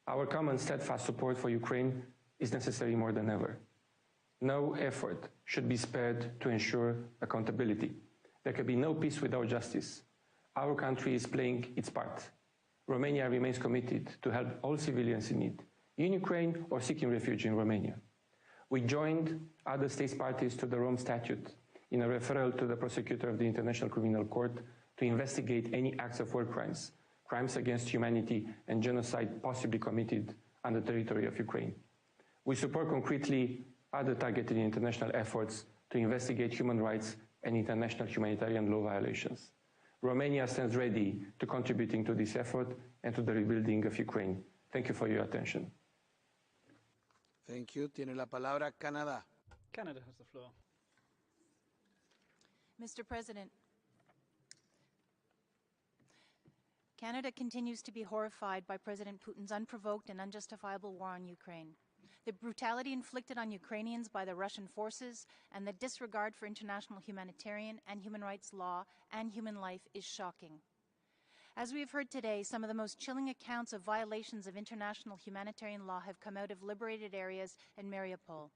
Our common steadfast support for Ukraine is necessary more than ever. No effort should be spared to ensure accountability. There can be no peace without justice. Our country is playing its part. Romania remains committed to help all civilians in need, in Ukraine or seeking refuge in Romania. We joined other state parties to the Rome Statute in a referral to the prosecutor of the International Criminal Court to investigate any acts of war crimes, crimes against humanity and genocide possibly committed on the territory of Ukraine. We support concretely other targeted international efforts to investigate human rights and international humanitarian law violations. Romania stands ready to contributing to this effort and to the rebuilding of Ukraine. Thank you for your attention. Thank you. Tiene la palabra Canadá. Canada has the floor. Mr. President, Canada continues to be horrified by President Putin's unprovoked and unjustifiable war on Ukraine. The brutality inflicted on Ukrainians by the Russian forces and the disregard for international humanitarian and human rights law and human life is shocking. As we have heard today, some of the most chilling accounts of violations of international humanitarian law have come out of liberated areas in Mariupol.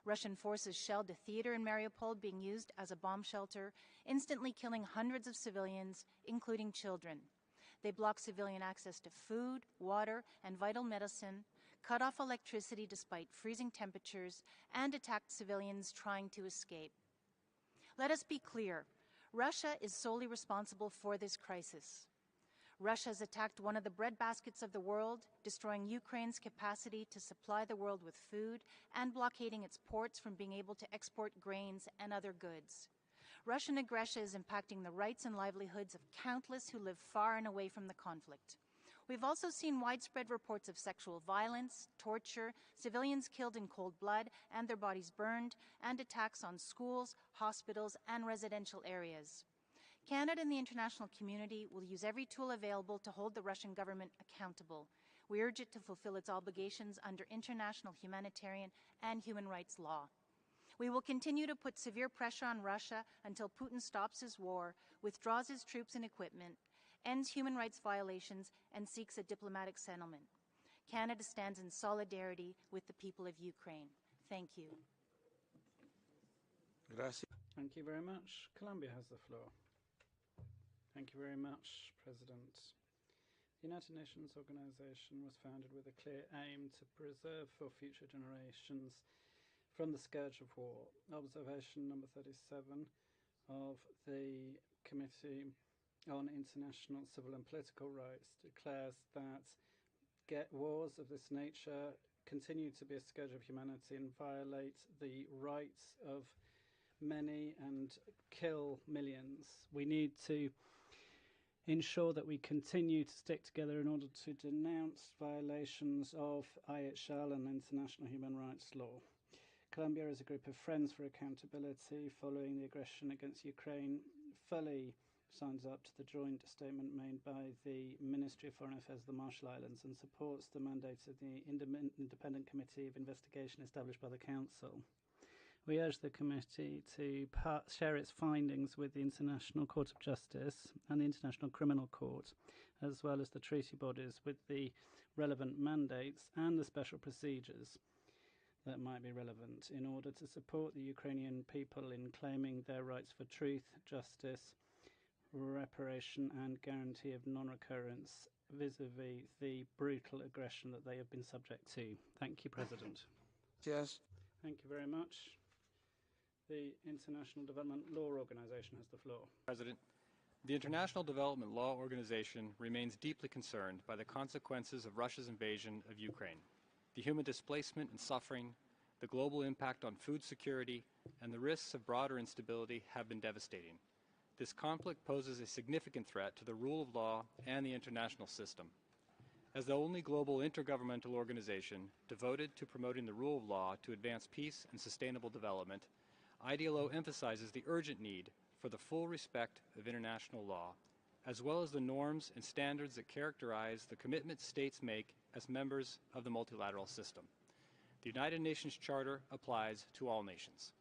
Russian forces shelled a theater in Mariupol being used as a bomb shelter, instantly killing hundreds of civilians, including children. They blocked civilian access to food, water, and vital medicine, cut off electricity despite freezing temperatures, and attacked civilians trying to escape. Let us be clear, Russia is solely responsible for this crisis. Russia has attacked one of the breadbaskets of the world, destroying Ukraine's capacity to supply the world with food and blockading its ports from being able to export grains and other goods. Russian aggression is impacting the rights and livelihoods of countless who live far and away from the conflict. We've also seen widespread reports of sexual violence, torture, civilians killed in cold blood and their bodies burned, and attacks on schools, hospitals, and residential areas. Canada and the international community will use every tool available to hold the Russian government accountable. We urge it to fulfill its obligations under international humanitarian and human rights law. We will continue to put severe pressure on Russia until Putin stops his war, withdraws his troops and equipment, ends human rights violations, and seeks a diplomatic settlement. Canada stands in solidarity with the people of Ukraine. Thank you. Gracias. Thank you very much. Colombia has the floor. Thank you very much, President. The United Nations organization was founded with a clear aim to preserve for future generations from the scourge of war. Observation number 37 of the Committee on International Civil and Political Rights declares that wars of this nature continue to be a scourge of humanity and violate the rights of many and kill millions. We need to ensure that we continue to stick together in order to denounce violations of IHL and international human rights law. Colombia, as a group of friends for accountability following the aggression against Ukraine, fully signs up to the joint statement made by the Ministry of Foreign Affairs of the Marshall Islands and supports the mandate of the Independent Committee of Investigation established by the Council. We urge the committee to share its findings with the International Court of Justice and the International Criminal Court, as well as the treaty bodies with the relevant mandates and the special procedures that might be relevant in order to support the Ukrainian people in claiming their rights for truth, justice, reparation and guarantee of non-recurrence vis-à-vis the brutal aggression that they have been subject to. Thank you, President. Yes. Thank you very much. The International Development Law Organization has the floor. President, the International Development Law Organization remains deeply concerned by the consequences of Russia's invasion of Ukraine. The human displacement and suffering, the global impact on food security, and the risks of broader instability have been devastating. This conflict poses a significant threat to the rule of law and the international system. As the only global intergovernmental organization devoted to promoting the rule of law to advance peace and sustainable development, IDLO emphasizes the urgent need for the full respect of international law, as well as the norms and standards that characterize the commitments states make as members of the multilateral system. The United Nations Charter applies to all nations.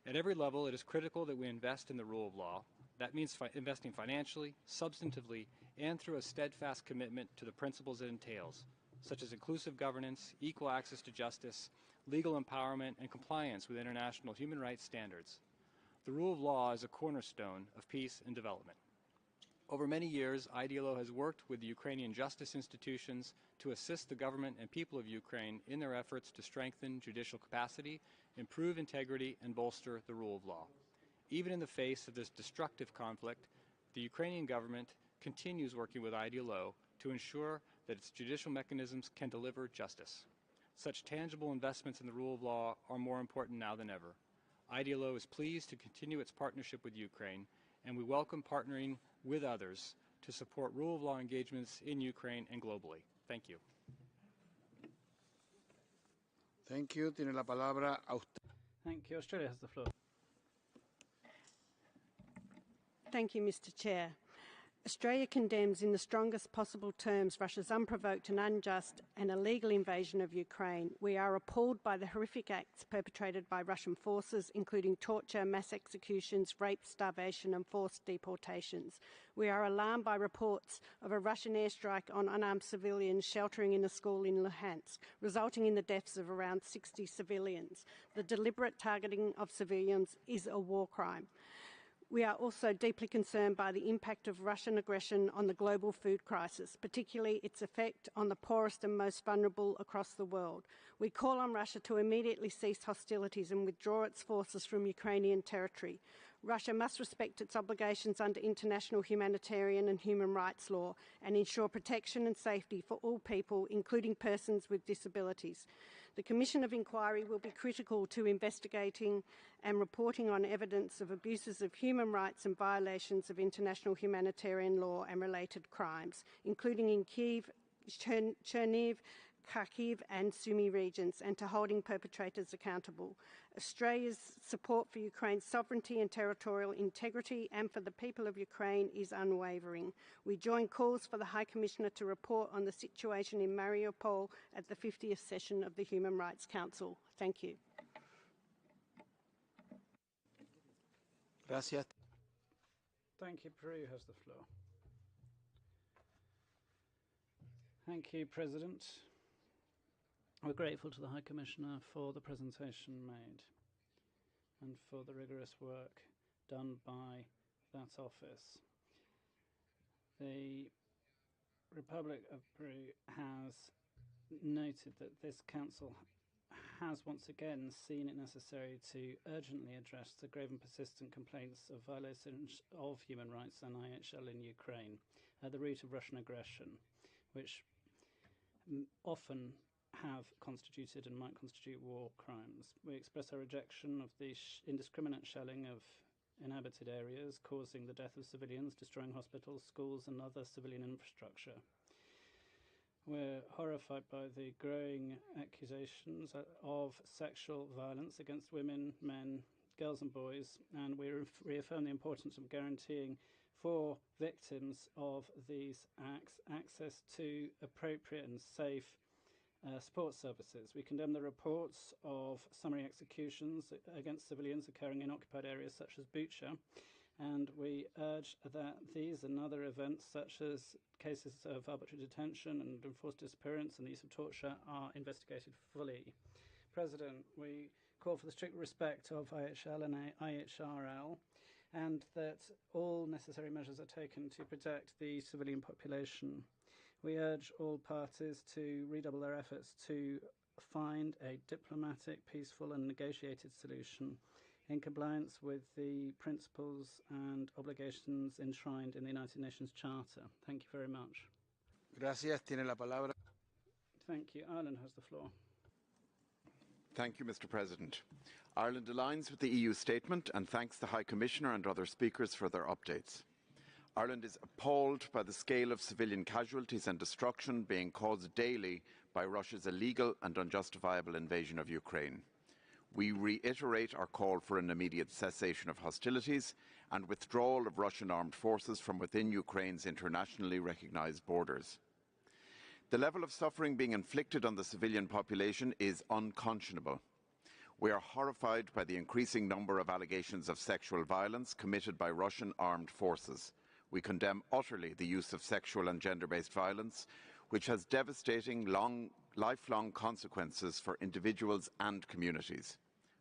At every level, it is critical that we invest in the rule of law. That means investing financially, substantively, and through a steadfast commitment to the principles it entails, such as inclusive governance, equal access to justice, legal empowerment, and compliance with international human rights standards. The rule of law is a cornerstone of peace and development. Over many years, IDLO has worked with the Ukrainian justice institutions to assist the government and people of Ukraine in their efforts to strengthen judicial capacity, improve integrity, and bolster the rule of law. Even in the face of this destructive conflict, the Ukrainian government continues working with IDLO to ensure that its judicial mechanisms can deliver justice. Such tangible investments in the rule of law are more important now than ever. IDLO is pleased to continue its partnership with Ukraine, and we welcome partnering with others to support rule of law engagements in Ukraine and globally. Thank you. Thank you. Tiene la palabra Thank you. Australia has the floor. Thank you, Mr. Chair. Australia condemns in the strongest possible terms Russia's unprovoked and unjust and illegal invasion of Ukraine. We are appalled by the horrific acts perpetrated by Russian forces, including torture, mass executions, rape, starvation and forced deportations. We are alarmed by reports of a Russian airstrike on unarmed civilians sheltering in a school in Luhansk, resulting in the deaths of around 60 civilians. The deliberate targeting of civilians is a war crime. We are also deeply concerned by the impact of Russian aggression on the global food crisis, particularly its effect on the poorest and most vulnerable across the world. We call on Russia to immediately cease hostilities and withdraw its forces from Ukrainian territory. Russia must respect its obligations under international humanitarian and human rights law and ensure protection and safety for all people, including persons with disabilities. The Commission of Inquiry will be critical to investigating and reporting on evidence of abuses of human rights and violations of international humanitarian law and related crimes, including in Kyiv, Chernihiv, Kharkiv and Sumy regions, and to holding perpetrators accountable. Australia's support for Ukraine's sovereignty and territorial integrity and for the people of Ukraine is unwavering. We join calls for the High Commissioner to report on the situation in Mariupol at the 50th session of the Human Rights Council. Thank you. Gracias. Thank you. Peru has the floor. Thank you, President. We're grateful to the High Commissioner for the presentation made and for the rigorous work done by that office. The Republic of Peru has noted that this Council has once again seen it necessary to urgently address the grave and persistent complaints of violations of human rights and IHL in Ukraine at the root of Russian aggression, which often have constituted and might constitute war crimes. We express our rejection of the indiscriminate shelling of inhabited areas, causing the death of civilians, destroying hospitals, schools and other civilian infrastructure. We're horrified by the growing accusations of sexual violence against women, men, girls and boys, and we reaffirm the importance of guaranteeing for victims of these acts access to appropriate and safe support services. We condemn the reports of summary executions against civilians occurring in occupied areas such as Bucha, and we urge that these and other events such as cases of arbitrary detention and enforced disappearance and the use of torture are investigated fully. President, we call for the strict respect of IHL and IHRL and that all necessary measures are taken to protect the civilian population. We urge all parties to redouble their efforts to find a diplomatic, peaceful and negotiated solution in compliance with the principles and obligations enshrined in the United Nations Charter. Thank you very much. Gracias. Tiene la palabra. Thank you. Ireland has the floor. Thank you, Mr. President. Ireland aligns with the EU statement and thanks the High Commissioner and other speakers for their updates. Ireland is appalled by the scale of civilian casualties and destruction being caused daily by Russia's illegal and unjustifiable invasion of Ukraine. We reiterate our call for an immediate cessation of hostilities and withdrawal of Russian armed forces from within Ukraine's internationally recognised borders. The level of suffering being inflicted on the civilian population is unconscionable. We are horrified by the increasing number of allegations of sexual violence committed by Russian armed forces. We condemn utterly the use of sexual and gender-based violence, which has devastating lifelong consequences for individuals and communities.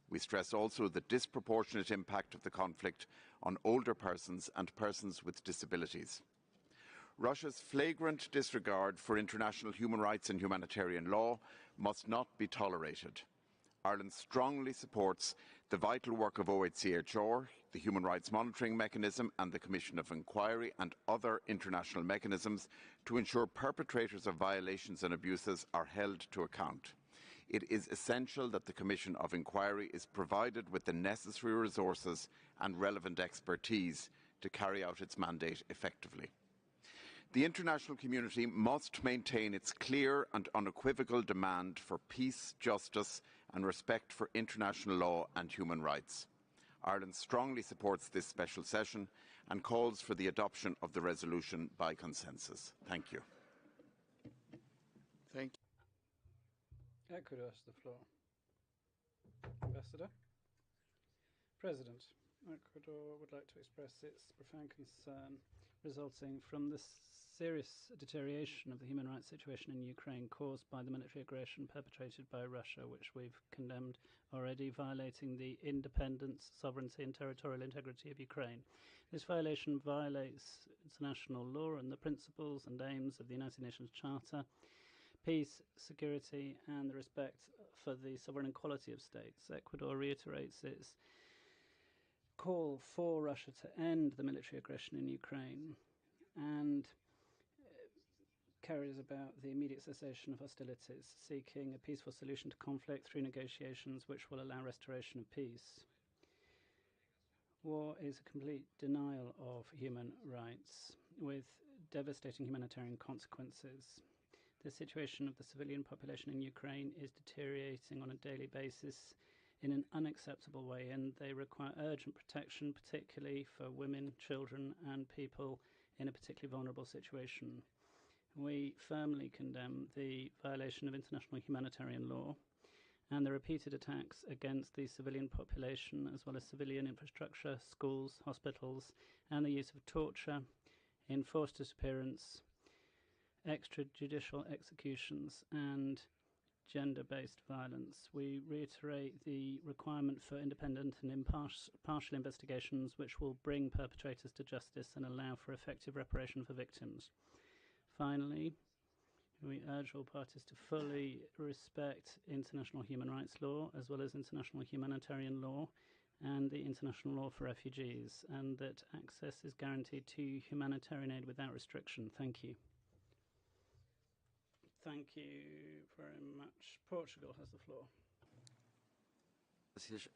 We stress also the disproportionate impact of the conflict on older persons and persons with disabilities. Russia's flagrant disregard for international human rights and humanitarian law must not be tolerated. Ireland strongly supports the vital work of OHCHR, the Human Rights Monitoring Mechanism and the Commission of Inquiry and other international mechanisms to ensure perpetrators of violations and abuses are held to account. It is essential that the Commission of Inquiry is provided with the necessary resources and relevant expertise to carry out its mandate effectively. The international community must maintain its clear and unequivocal demand for peace, justice and respect for international law and human rights. Ireland strongly supports this special session and calls for the adoption of the resolution by consensus. Thank you. Thank you. Ecuador has the floor. Ambassador. President, Ecuador would like to express its profound concern resulting from the serious deterioration of the human rights situation in Ukraine caused by the military aggression perpetrated by Russia, which we've condemned already, violating the independence, sovereignty and territorial integrity of Ukraine. This violation violates international law and the principles and aims of the United Nations Charter, peace, security and the respect for the sovereign equality of states. Ecuador reiterates its call for Russia to end the military aggression in Ukraine and carries about the immediate cessation of hostilities, seeking a peaceful solution to conflict through negotiations which will allow restoration of peace. War is a complete denial of human rights with devastating humanitarian consequences. The situation of the civilian population in Ukraine is deteriorating on a daily basis in an unacceptable way, and they require urgent protection, particularly for women, children, and people in a particularly vulnerable situation. We firmly condemn the violation of international humanitarian law and the repeated attacks against the civilian population, as well as civilian infrastructure, schools, hospitals, and the use of torture, enforced disappearance, extrajudicial executions, and gender-based violence. We reiterate the requirement for independent and impartial investigations which will bring perpetrators to justice and allow for effective reparation for victims. Finally, we urge all parties to fully respect international human rights law as well as international humanitarian law and the international law for refugees, and that access is guaranteed to humanitarian aid without restriction. Thank you. Thank you very much. Portugal has the floor.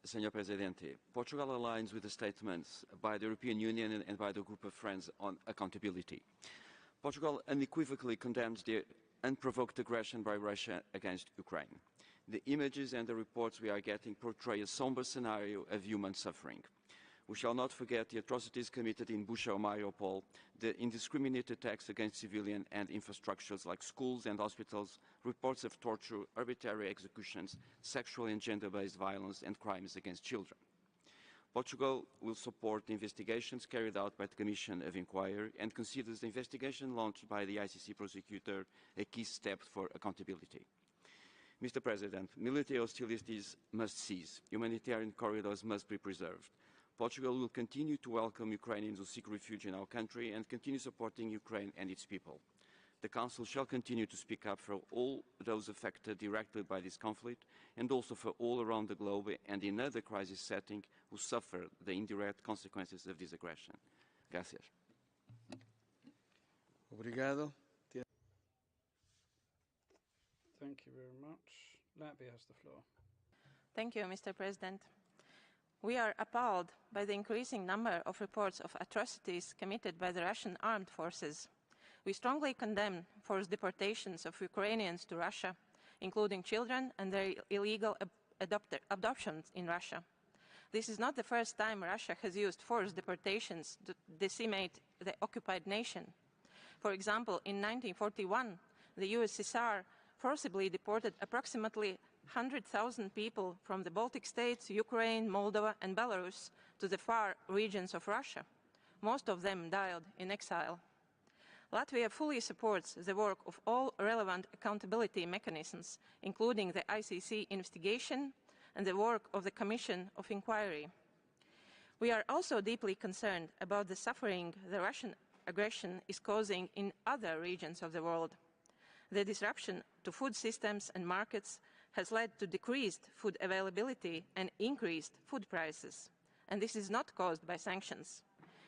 Senor Presidente, Portugal aligns with the statements by the European Union and by the Group of Friends on accountability. Portugal unequivocally condemns the unprovoked aggression by Russia against Ukraine. The images and the reports we are getting portray a somber scenario of human suffering. We shall not forget the atrocities committed in Bucha or Mariupol, the indiscriminate attacks against civilian and infrastructures like schools and hospitals, reports of torture, arbitrary executions, sexual and gender-based violence and crimes against children. Portugal will support the investigations carried out by the Commission of Inquiry and considers the investigation launched by the ICC prosecutor a key step for accountability. Mr. President, military hostilities must cease. Humanitarian corridors must be preserved. Portugal will continue to welcome Ukrainians who seek refuge in our country and continue supporting Ukraine and its people. The Council shall continue to speak up for all those affected directly by this conflict and also for all around the globe and in other crisis settings who suffer the indirect consequences of this aggression. Gracias. Obrigado. Thank you very much. Latvia has the floor. Thank you, Mr. President. We are appalled by the increasing number of reports of atrocities committed by the Russian armed forces. We strongly condemn forced deportations of Ukrainians to Russia, including children and their illegal adoptions in Russia. This is not the first time Russia has used forced deportations to decimate the occupied nation. For example, in 1941, the USSR forcibly deported approximately 100,000 people from the Baltic states, Ukraine, Moldova, and Belarus to the far regions of Russia. Most of them died in exile. Latvia fully supports the work of all relevant accountability mechanisms, including the ICC investigation and the work of the Commission of Inquiry. We are also deeply concerned about the suffering the Russian aggression is causing in other regions of the world. The disruption to food systems and markets has led to decreased food availability and increased food prices. And this is not caused by sanctions.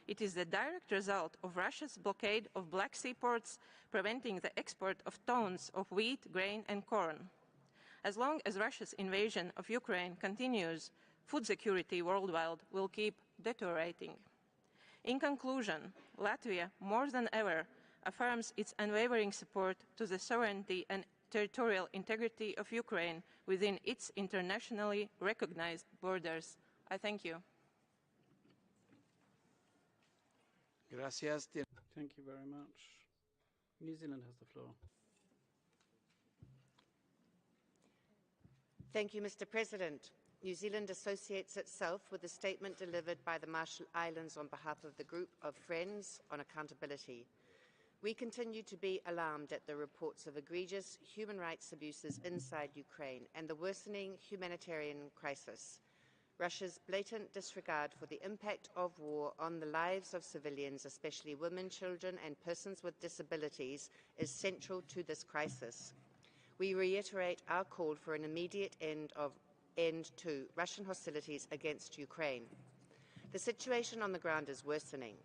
It is the direct result of Russia's blockade of Black Sea ports, preventing the export of tons of wheat, grain and corn. As long as Russia's invasion of Ukraine continues, food security worldwide will keep deteriorating. In conclusion, Latvia, more than ever, affirms its unwavering support to the sovereignty and territorial integrity of Ukraine within its internationally recognized borders. I thank you. Gracias. Thank you very much. New Zealand has the floor. Thank you, Mr. President. New Zealand associates itself with the statement delivered by the Marshall Islands on behalf of the Group of Friends on Accountability. We continue to be alarmed at the reports of egregious human rights abuses inside Ukraine and the worsening humanitarian crisis. Russia's blatant disregard for the impact of war on the lives of civilians, especially women, children and persons with disabilities, is central to this crisis. We reiterate our call for an immediate end to Russian hostilities against Ukraine. The situation on the ground is worsening.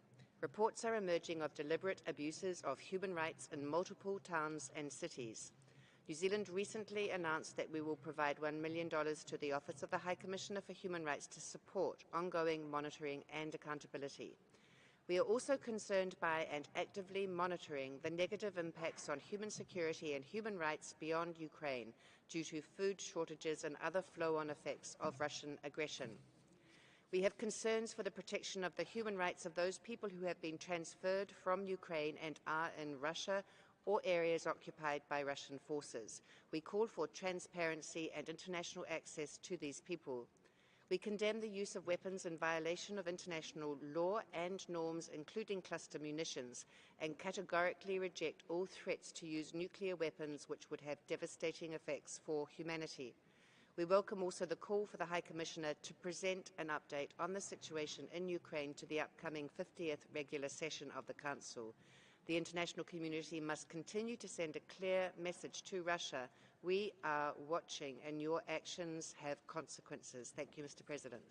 Reports are emerging of deliberate abuses of human rights in multiple towns and cities. New Zealand recently announced that we will provide $1 million to the Office of the High Commissioner for Human Rights to support ongoing monitoring and accountability. We are also concerned by and actively monitoring the negative impacts on human security and human rights beyond Ukraine due to food shortages and other flow-on effects of Russian aggression. We have concerns for the protection of the human rights of those people who have been transferred from Ukraine and are in Russia or areas occupied by Russian forces. We call for transparency and international access to these people. We condemn the use of weapons in violation of international law and norms, including cluster munitions, and categorically reject all threats to use nuclear weapons which would have devastating effects for humanity. We welcome also the call for the High Commissioner to present an update on the situation in Ukraine to the upcoming 50th regular session of the Council. The international community must continue to send a clear message to Russia. We are watching and your actions have consequences. Thank you, Mr. President.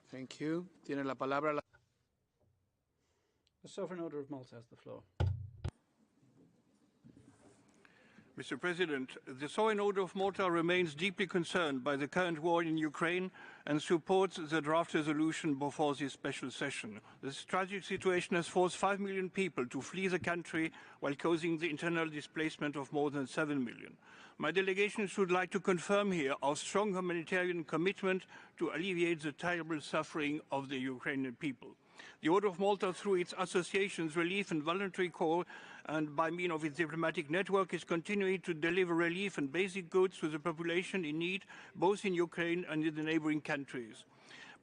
Thank you. Tiene la palabra The Sovereign Order of Malta has the floor. Mr. President, the Sovereign Order of Malta remains deeply concerned by the current war in Ukraine and supports the draft resolution before this special session. This tragic situation has forced 5 million people to flee the country while causing the internal displacement of more than 7 million. My delegation would like to confirm here our strong humanitarian commitment to alleviate the terrible suffering of the Ukrainian people. The Order of Malta, through its associations, relief and voluntary corps, and by means of its diplomatic network, is continuing to deliver relief and basic goods to the population in need, both in Ukraine and in the neighboring countries.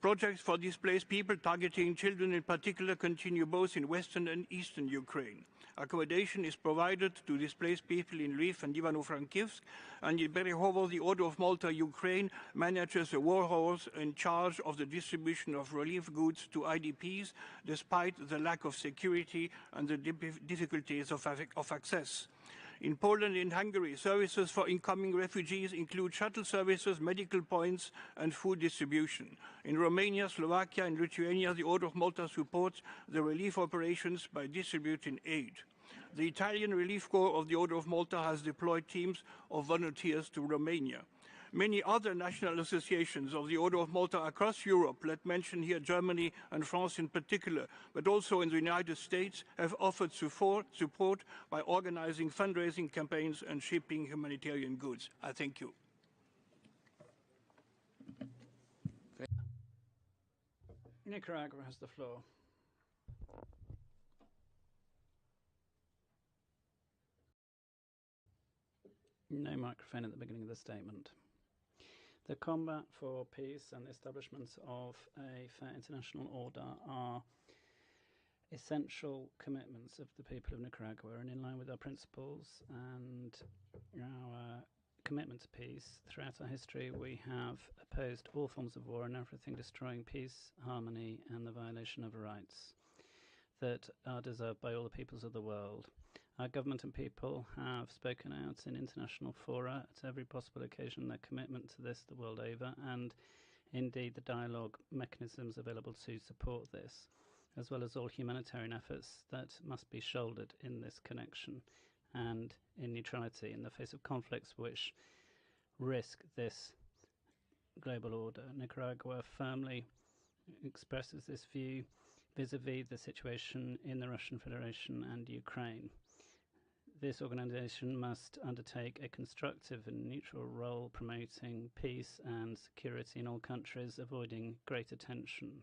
Projects for displaced people targeting children in particular continue both in western and eastern Ukraine. Accommodation is provided to displaced people in Lviv and Ivano-Frankivsk, and in Berehovo, the Order of Malta Ukraine manages a war horse in charge of the distribution of relief goods to IDPs, despite the lack of security and the difficulties of access. In Poland and Hungary, services for incoming refugees include shuttle services, medical points, and food distribution. In Romania, Slovakia, and Lithuania, the Order of Malta supports the relief operations by distributing aid. The Italian Relief Corps of the Order of Malta has deployed teams of volunteers to Romania. Many other national associations of the Order of Malta across Europe, let's mention here Germany and France in particular, but also in the United States, have offered support by organizing fundraising campaigns and shipping humanitarian goods. I thank you. Nicaragua has the floor. No microphone at the beginning of the statement. The combat for peace and the establishment of a fair international order are essential commitments of the people of Nicaragua and in line with our principles and our commitment to peace. Throughout our history, we have opposed all forms of war and everything destroying peace, harmony, and the violation of rights that are deserved by all the peoples of the world. Our government and people have spoken out in international fora at every possible occasion their commitment to this the world over, and indeed the dialogue mechanisms available to support this, as well as all humanitarian efforts that must be shouldered in this connection and in neutrality in the face of conflicts which risk this global order. Nicaragua firmly expresses this view vis-à-vis the situation in the Russian Federation and Ukraine. This organization must undertake a constructive and neutral role promoting peace and security in all countries, avoiding greater tension.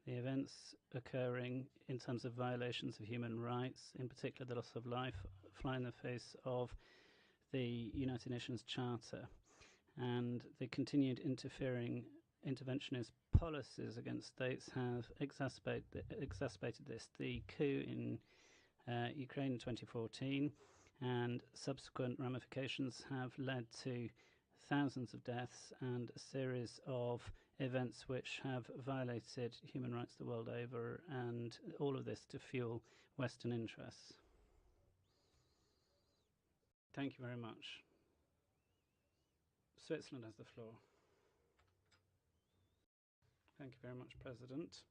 The events occurring in terms of violations of human rights, in particular the loss of life, fly in the face of the United Nations Charter, and the continued interventionist policies against states have exacerbated this. The coup in Ukraine in 2014 and subsequent ramifications have led to thousands of deaths and a series of events which have violated human rights the world over, and all of this to fuel Western interests. Thank you very much. Switzerland has the floor. Thank you very much, President.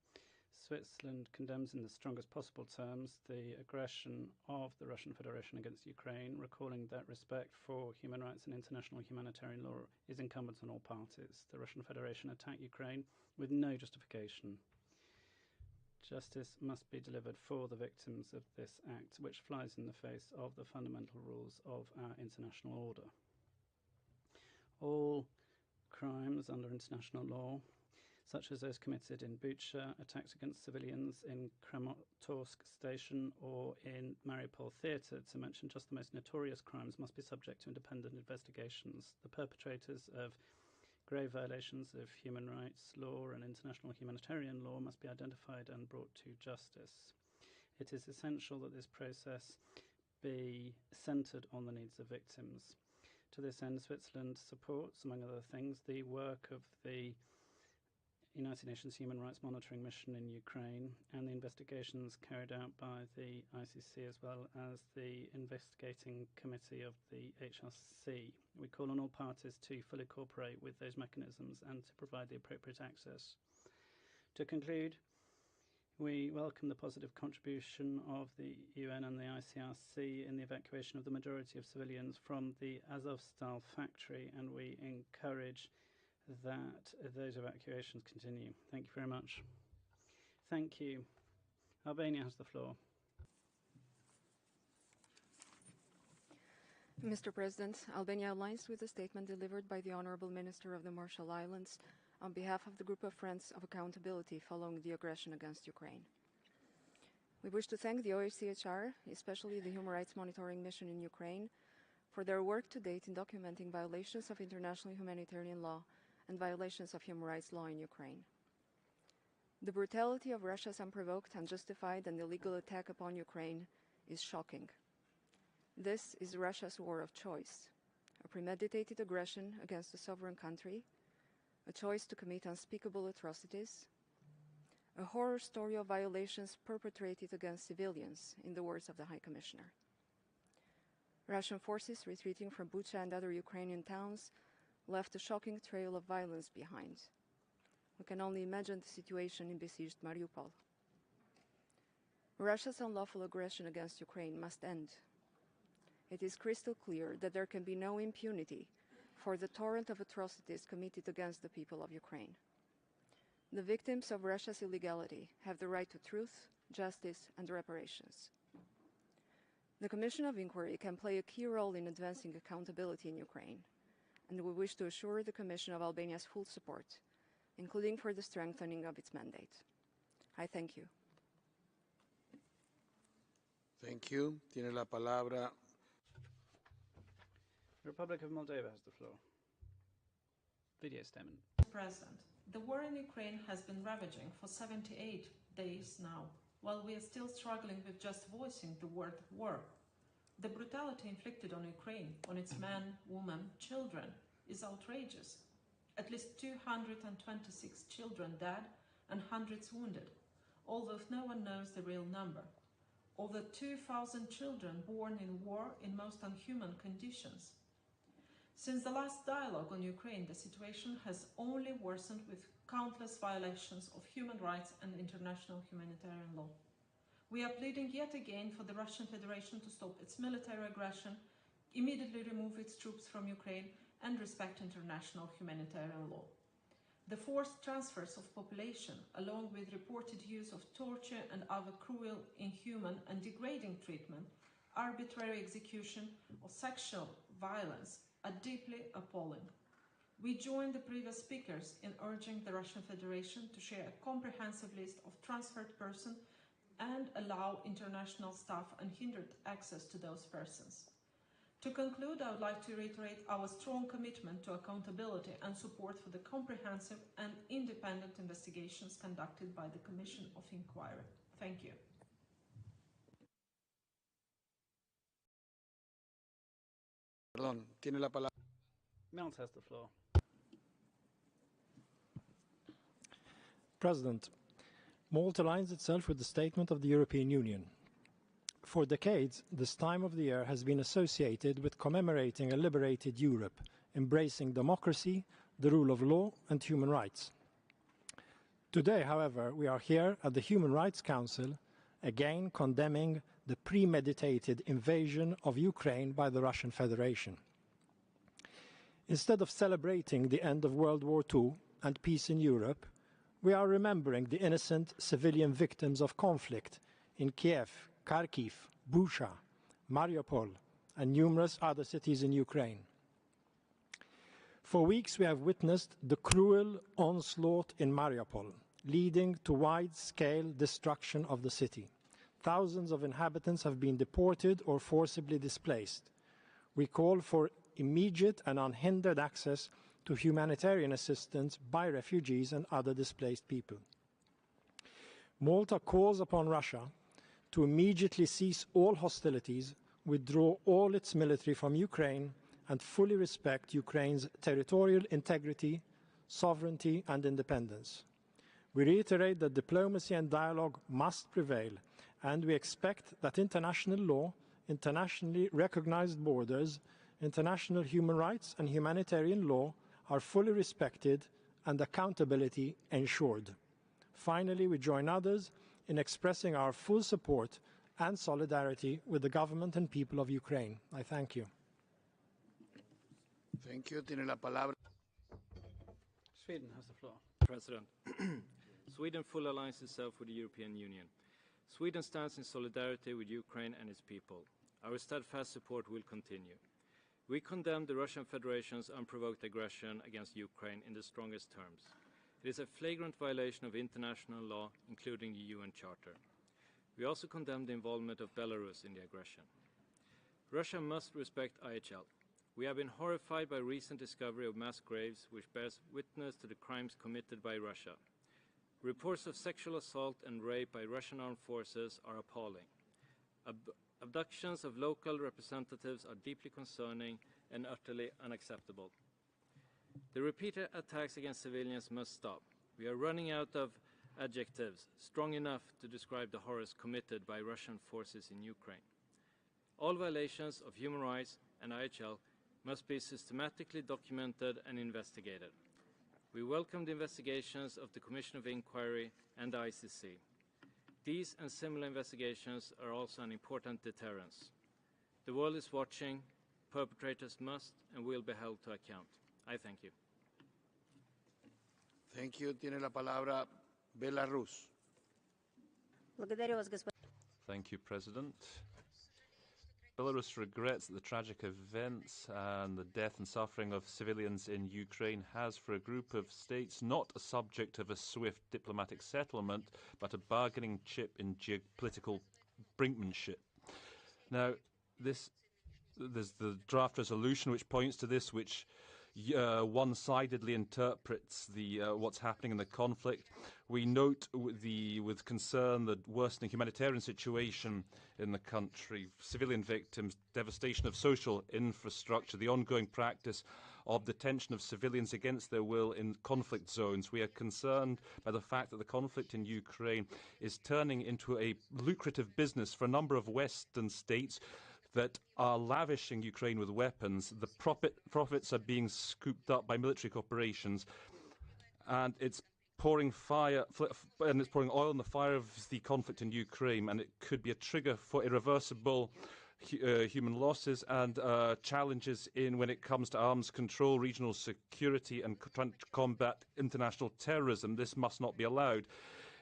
Switzerland condemns in the strongest possible terms the aggression of the Russian Federation against Ukraine, recalling that respect for human rights and international humanitarian law is incumbent on all parties. The Russian Federation attacked Ukraine with no justification. Justice must be delivered for the victims of this act, which flies in the face of the fundamental rules of our international order. All crimes under international law, such as those committed in Bucha, attacks against civilians in Kramatorsk station or in Mariupol theatre, to mention just the most notorious crimes, must be subject to independent investigations. The perpetrators of grave violations of human rights law and international humanitarian law must be identified and brought to justice. It is essential that this process be centred on the needs of victims. To this end, Switzerland supports, among other things, the work of the United Nations Human Rights Monitoring Mission in Ukraine and the investigations carried out by the ICC, as well as the investigating committee of the HRC. We call on all parties to fully cooperate with those mechanisms and to provide the appropriate access. To conclude, we welcome the positive contribution of the UN and the ICRC in the evacuation of the majority of civilians from the Azovstal factory, and we encourage that those evacuations continue. Thank you very much. Thank you. Albania has the floor. Mr. President, Albania aligns with the statement delivered by the Honorable Minister of the Marshall Islands on behalf of the Group of Friends of Accountability following the aggression against Ukraine. We wish to thank the OHCHR, especially the Human Rights Monitoring Mission in Ukraine, for their work to date in documenting violations of international humanitarian law and violations of human rights law in Ukraine. The brutality of Russia's unprovoked, unjustified, and illegal attack upon Ukraine is shocking. This is Russia's war of choice, a premeditated aggression against a sovereign country, a choice to commit unspeakable atrocities, a horror story of violations perpetrated against civilians, in the words of the High Commissioner. Russian forces retreating from Bucha and other Ukrainian towns left a shocking trail of violence behind. We can only imagine the situation in besieged Mariupol. Russia's unlawful aggression against Ukraine must end. It is crystal clear that there can be no impunity for the torrent of atrocities committed against the people of Ukraine. The victims of Russia's illegality have the right to truth, justice, and reparations. The Commission of Inquiry can play a key role in advancing accountability in Ukraine, and we wish to assure the Commission of Albania's full support, including for the strengthening of its mandate. I thank you. Thank you. Tiene la palabra. The Republic of Moldova has the floor. Video statement. President, the war in Ukraine has been ravaging for 78 days now. while we are still struggling with just voicing the word war. The brutality inflicted on Ukraine, on its men, women, children, is outrageous. At least 226 children dead and hundreds wounded, although no one knows the real number. Over 2,000 children born in war in most unhuman conditions. Since the last dialogue on Ukraine, the situation has only worsened with countless violations of human rights and international humanitarian law. We are pleading yet again for the Russian Federation to stop its military aggression, immediately remove its troops from Ukraine, and respect international humanitarian law. The forced transfers of population, along with reported use of torture and other cruel, inhuman and degrading treatment, arbitrary execution or sexual violence are deeply appalling. We join the previous speakers in urging the Russian Federation to share a comprehensive list of transferred persons and allow international staff unhindered access to those persons. To conclude, I would like to reiterate our strong commitment to accountability and support for the comprehensive and independent investigations conducted by the Commission of Inquiry. Thank you. Perdón, tiene la palabra. Melt has the floor. President, Malta aligns itself with the statement of the European Union. For decades, this time of the year has been associated with commemorating a liberated Europe, embracing democracy, the rule of law, and human rights. Today, however, we are here at the Human Rights Council, again condemning the premeditated invasion of Ukraine by the Russian Federation. Instead of celebrating the end of World War II and peace in Europe, we are remembering the innocent civilian victims of conflict in Kiev, Kharkiv, Bucha, Mariupol, and numerous other cities in Ukraine. For weeks we have witnessed the cruel onslaught in Mariupol, leading to wide-scale destruction of the city. Thousands of inhabitants have been deported or forcibly displaced. We call for immediate and unhindered access to humanitarian assistance by refugees and other displaced people. Malta calls upon Russia to immediately cease all hostilities, withdraw all its military from Ukraine, and fully respect Ukraine's territorial integrity, sovereignty, and independence. We reiterate that diplomacy and dialogue must prevail, and we expect that international law, internationally recognized borders, international human rights, and humanitarian law are fully respected and accountability ensured. Finally, we join others in expressing our full support and solidarity with the government and people of Ukraine. I thank you. Thank you. Tiene la palabra. Sweden has the floor. President, Sweden fully aligns itself with the European Union. Sweden stands in solidarity with Ukraine and its people. Our steadfast support will continue. We condemn the Russian Federation's unprovoked aggression against Ukraine in the strongest terms. It is a flagrant violation of international law, including the UN Charter. We also condemn the involvement of Belarus in the aggression. Russia must respect IHL. We have been horrified by recent discovery of mass graves which bears witness to the crimes committed by Russia. Reports of sexual assault and rape by Russian armed forces are appalling. Abductions of local representatives are deeply concerning and utterly unacceptable. The repeated attacks against civilians must stop. We are running out of adjectives strong enough to describe the horrors committed by Russian forces in Ukraine. All violations of human rights and IHL must be systematically documented and investigated. We welcome the investigations of the Commission of Inquiry and the ICC. These and similar investigations are also an important deterrence. The world is watching. Perpetrators must and will be held to account. I thank you. Thank you. Tiene la palabra Belarus. Thank you, President. Belarus regrets that the tragic events and the death and suffering of civilians in Ukraine has, for a group of states, not a subject of a swift diplomatic settlement, but a bargaining chip in geopolitical brinkmanship. Now, there's the draft resolution which points to this, which one-sidedly interprets what's happening in the conflict. We note with concern the worsening humanitarian situation in the country, civilian victims, devastation of social infrastructure, the ongoing practice of detention of civilians against their will in conflict zones. We are concerned by the fact that the conflict in Ukraine is turning into a lucrative business for a number of Western states that are lavishing Ukraine with weapons. The profits are being scooped up by military corporations, and it's pouring oil on the fire of the conflict in Ukraine, and it could be a trigger for irreversible human losses and challenges when it comes to arms control, regional security, and trying to combat international terrorism. This must not be allowed.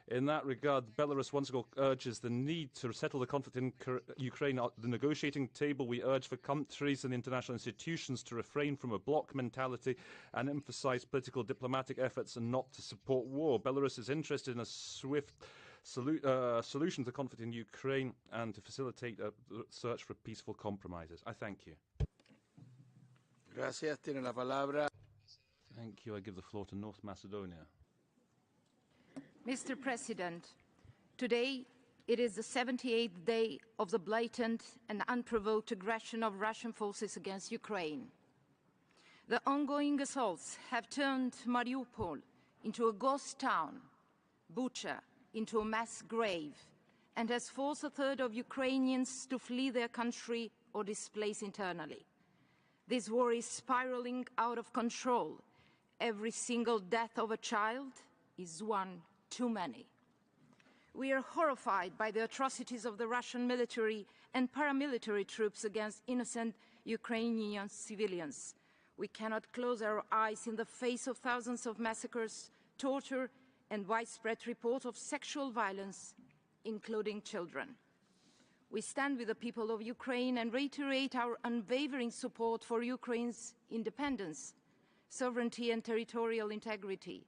In that regard, Belarus once again urges the need to settle the conflict in Ukraine at the negotiating table. We urge for countries and international institutions to refrain from a bloc mentality and emphasize political diplomatic efforts and not to support war. Belarus is interested in a swift solution to the conflict in Ukraine and to facilitate a search for peaceful compromises. I thank you. Gracias. Tiene la palabra. Thank you. I give the floor to North Macedonia. Mr. President, today it is the 78th day of the blatant and unprovoked aggression of Russian forces against Ukraine. The ongoing assaults have turned Mariupol into a ghost town, Bucha into a mass grave, and has forced a third of Ukrainians to flee their country or displace internally. This war is spiraling out of control. Every single death of a child is one too many. We are horrified by the atrocities of the Russian military and paramilitary troops against innocent Ukrainian civilians. We cannot close our eyes in the face of thousands of massacres, torture, and widespread reports of sexual violence, including children. We stand with the people of Ukraine and reiterate our unwavering support for Ukraine's independence, sovereignty, and territorial integrity.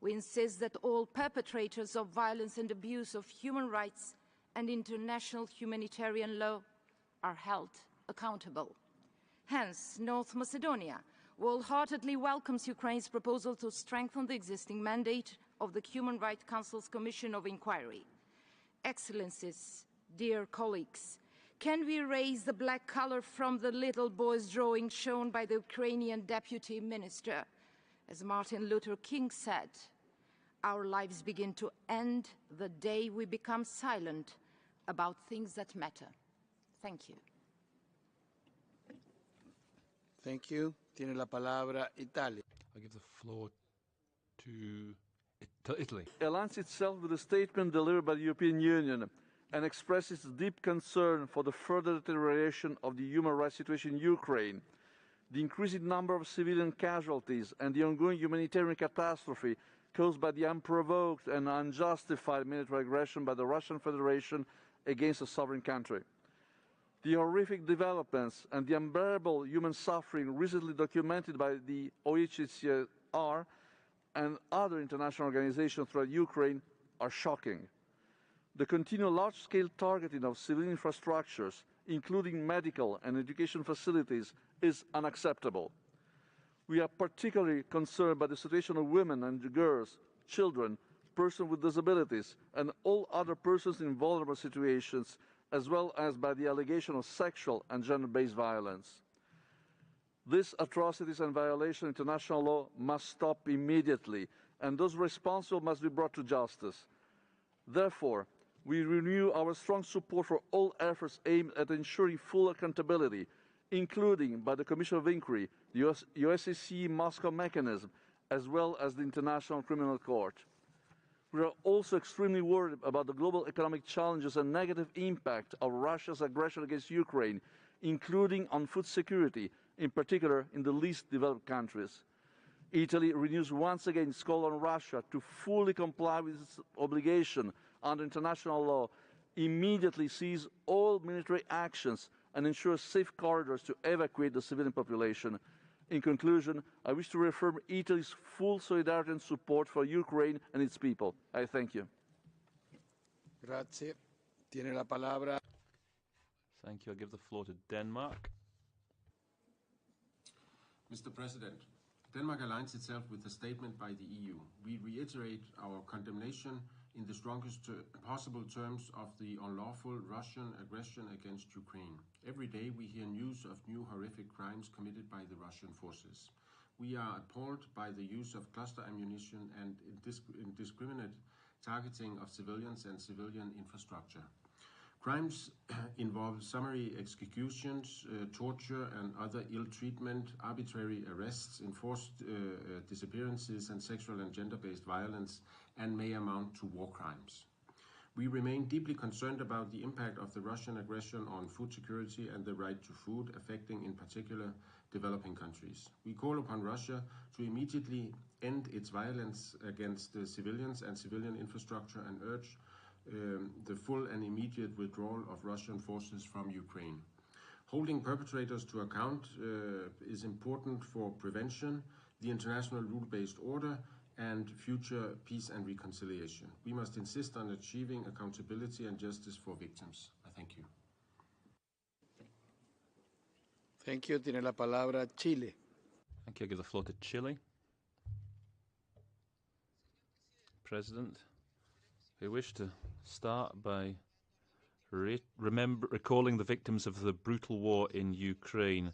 We insist that all perpetrators of violence and abuse of human rights and international humanitarian law are held accountable. Hence, North Macedonia wholeheartedly welcomes Ukraine's proposal to strengthen the existing mandate of the Human Rights Council's Commission of Inquiry. Excellencies, dear colleagues, can we raise the black color from the little boy's drawing shown by the Ukrainian Deputy Minister? As Martin Luther King said, our lives begin to end the day we become silent about things that matter. Thank you. Thank you. Tiene la palabra Italia. I give the floor to Italy. Aligns itself with the statement delivered by the European Union and expresses deep concern for the further deterioration of the human rights situation in Ukraine, the increasing number of civilian casualties, and the ongoing humanitarian catastrophe caused by the unprovoked and unjustified military aggression by the Russian Federation against a sovereign country. The horrific developments and the unbearable human suffering recently documented by the OHCHR and other international organizations throughout Ukraine are shocking. The continual large-scale targeting of civilian infrastructures, including medical and education facilities, is unacceptable. We are particularly concerned by the situation of women and girls, children, persons with disabilities, and all other persons in vulnerable situations, as well as by the allegation of sexual and gender-based violence. These atrocities and violations of international law must stop immediately, and those responsible must be brought to justice. Therefore, we renew our strong support for all efforts aimed at ensuring full accountability, including by the Commission of Inquiry, the OSCE Moscow mechanism, as well as the International Criminal Court. We are also extremely worried about the global economic challenges and negative impact of Russia's aggression against Ukraine, including on food security, in particular in the least developed countries. Italy renews once again its call on Russia to fully comply with its obligation under international law, immediately cease all military actions, and ensure safe corridors to evacuate the civilian population. In conclusion, I wish to reaffirm Italy's full solidarity and support for Ukraine and its people. I thank you. Grazie. Tiene la palabra. Thank you. I give the floor to Denmark. Mr. President, Denmark aligns itself with the statement by the EU. We reiterate our condemnation in the strongest possible terms of the unlawful Russian aggression against Ukraine. Every day we hear news of new horrific crimes committed by the Russian forces. We are appalled by the use of cluster ammunition and indiscriminate targeting of civilians and civilian infrastructure. Crimes involve summary executions, torture and other ill treatment, arbitrary arrests, enforced disappearances and sexual and gender-based violence, and may amount to war crimes. We remain deeply concerned about the impact of the Russian aggression on food security and the right to food, affecting in particular developing countries. We call upon Russia to immediately end its violence against civilians and civilian infrastructure and urge the full and immediate withdrawal of Russian forces from Ukraine. Holding perpetrators to account is important for prevention, the international rule-based order, and future peace and reconciliation. We must insist on achieving accountability and justice for victims. I thank you. Thank you. Tiene la palabra Chile. Thank you. I give the floor to Chile. President, we wish to start by recalling the victims of the brutal war in Ukraine,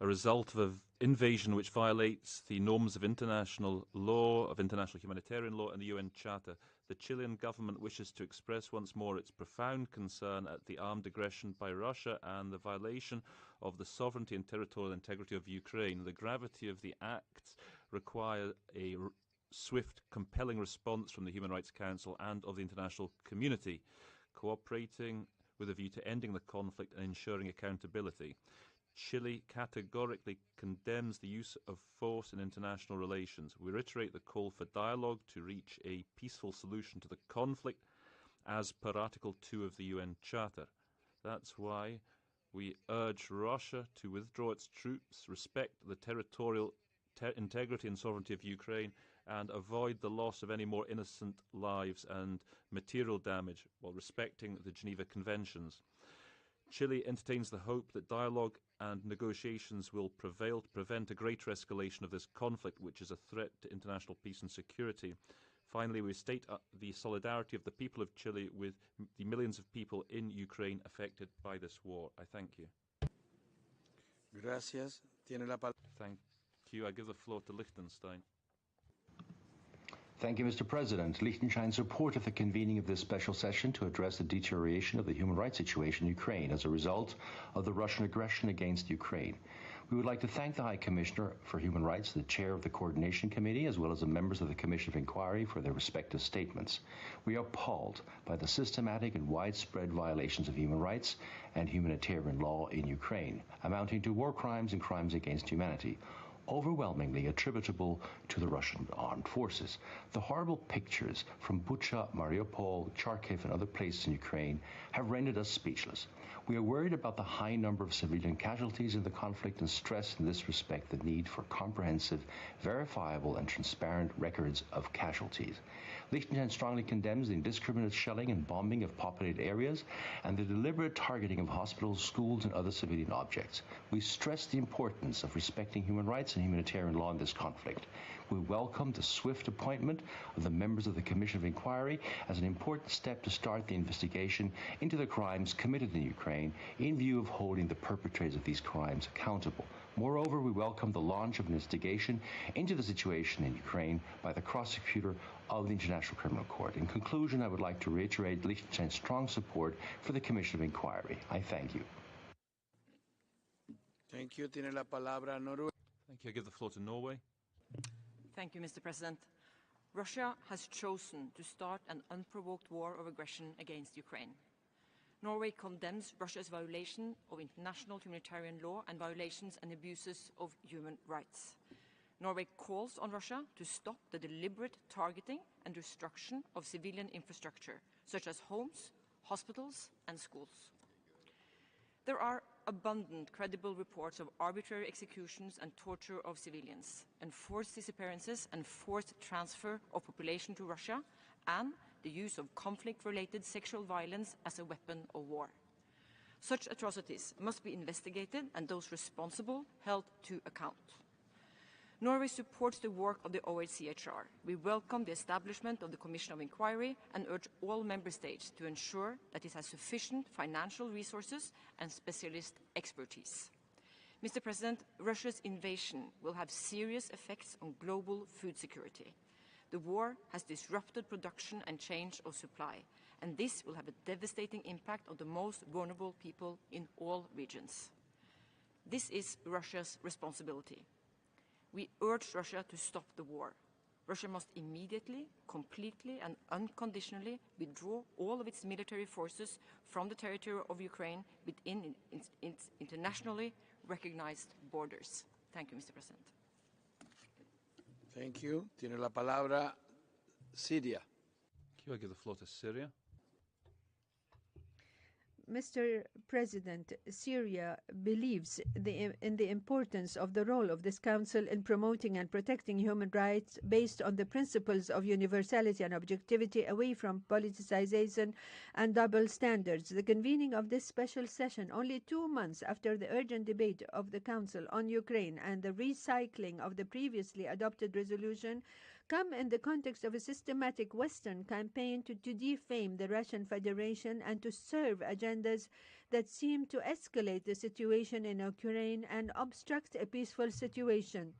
a result of an invasion which violates the norms of international law, of international humanitarian law and the UN Charter. The Chilean government wishes to express once more its profound concern at the armed aggression by Russia and the violation of the sovereignty and territorial integrity of Ukraine. The gravity of the acts require a swift, compelling response from the Human Rights Council and of the international community, cooperating with a view to ending the conflict and ensuring accountability. Chile categorically condemns the use of force in international relations. We reiterate the call for dialogue to reach a peaceful solution to the conflict as per Article 2 of the UN Charter. That's why we urge Russia to withdraw its troops, respect the territorial integrity and sovereignty of Ukraine, and avoid the loss of any more innocent lives and material damage while respecting the Geneva Conventions. Chile entertains the hope that dialogue and negotiations will prevail to prevent a greater escalation of this conflict, which is a threat to international peace and security. Finally, we state the solidarity of the people of Chile with the millions of people in Ukraine affected by this war. I thank you. Gracias. Tiene la palabra. Thank you. I give the floor to Liechtenstein. Thank you, Mr. President. Liechtenstein supported the convening of this special session to address the deterioration of the human rights situation in Ukraine as a result of the Russian aggression against Ukraine. We would like to thank the High Commissioner for Human Rights, the Chair of the Coordination Committee, as well as the members of the Commission of Inquiry for their respective statements. We are appalled by the systematic and widespread violations of human rights and humanitarian law in Ukraine, amounting to war crimes and crimes against humanity, overwhelmingly attributable to the Russian armed forces. The horrible pictures from Bucha, Mariupol, Kharkiv and other places in Ukraine have rendered us speechless. We are worried about the high number of civilian casualties in the conflict and stress in this respect the need for comprehensive, verifiable and transparent records of casualties. Liechtenstein strongly condemns the indiscriminate shelling and bombing of populated areas and the deliberate targeting of hospitals, schools and other civilian objects. We stress the importance of respecting human rights and humanitarian law in this conflict. We welcome the swift appointment of the members of the Commission of Inquiry as an important step to start the investigation into the crimes committed in Ukraine in view of holding the perpetrators of these crimes accountable. Moreover, we welcome the launch of an investigation into the situation in Ukraine by the prosecutor of the International Criminal Court. In conclusion, I would like to reiterate Liechtenstein's strong support for the Commission of Inquiry. I thank you. Thank you. Tiene la palabra Noruega. Thank you. I give the floor to Norway. Thank you, Mr. President. Russia has chosen to start an unprovoked war of aggression against Ukraine. Norway condemns Russia's violation of international humanitarian law and violations and abuses of human rights. Norway calls on Russia to stop the deliberate targeting and destruction of civilian infrastructure, such as homes, hospitals, and schools. There are abundant credible reports of arbitrary executions and torture of civilians, enforced disappearances and forced transfer of population to Russia, and the use of conflict-related sexual violence as a weapon of war. Such atrocities must be investigated and those responsible held to account. Norway supports the work of the OHCHR. We welcome the establishment of the Commission of Inquiry and urge all member states to ensure that it has sufficient financial resources and specialist expertise. Mr. President, Russia's invasion will have serious effects on global food security. The war has disrupted production and change of supply, and this will have a devastating impact on the most vulnerable people in all regions. This is Russia's responsibility. We urge Russia to stop the war. Russia must immediately, completely and unconditionally withdraw all of its military forces from the territory of Ukraine within its internationally recognized borders. Thank you, Mr. President. Thank you. Tiene la palabra Syria. Thank you. I give the floor to Syria. Mr. President, Syria believes in the importance of the role of this Council in promoting and protecting human rights based on the principles of universality and objectivity, away from politicization and double standards. The convening of this special session only 2 months after the urgent debate of the Council on Ukraine and the recycling of the previously adopted resolution come in the context of a systematic Western campaign to defame the Russian Federation and to serve agendas that seem to escalate the situation in Ukraine and obstruct a peaceful situation.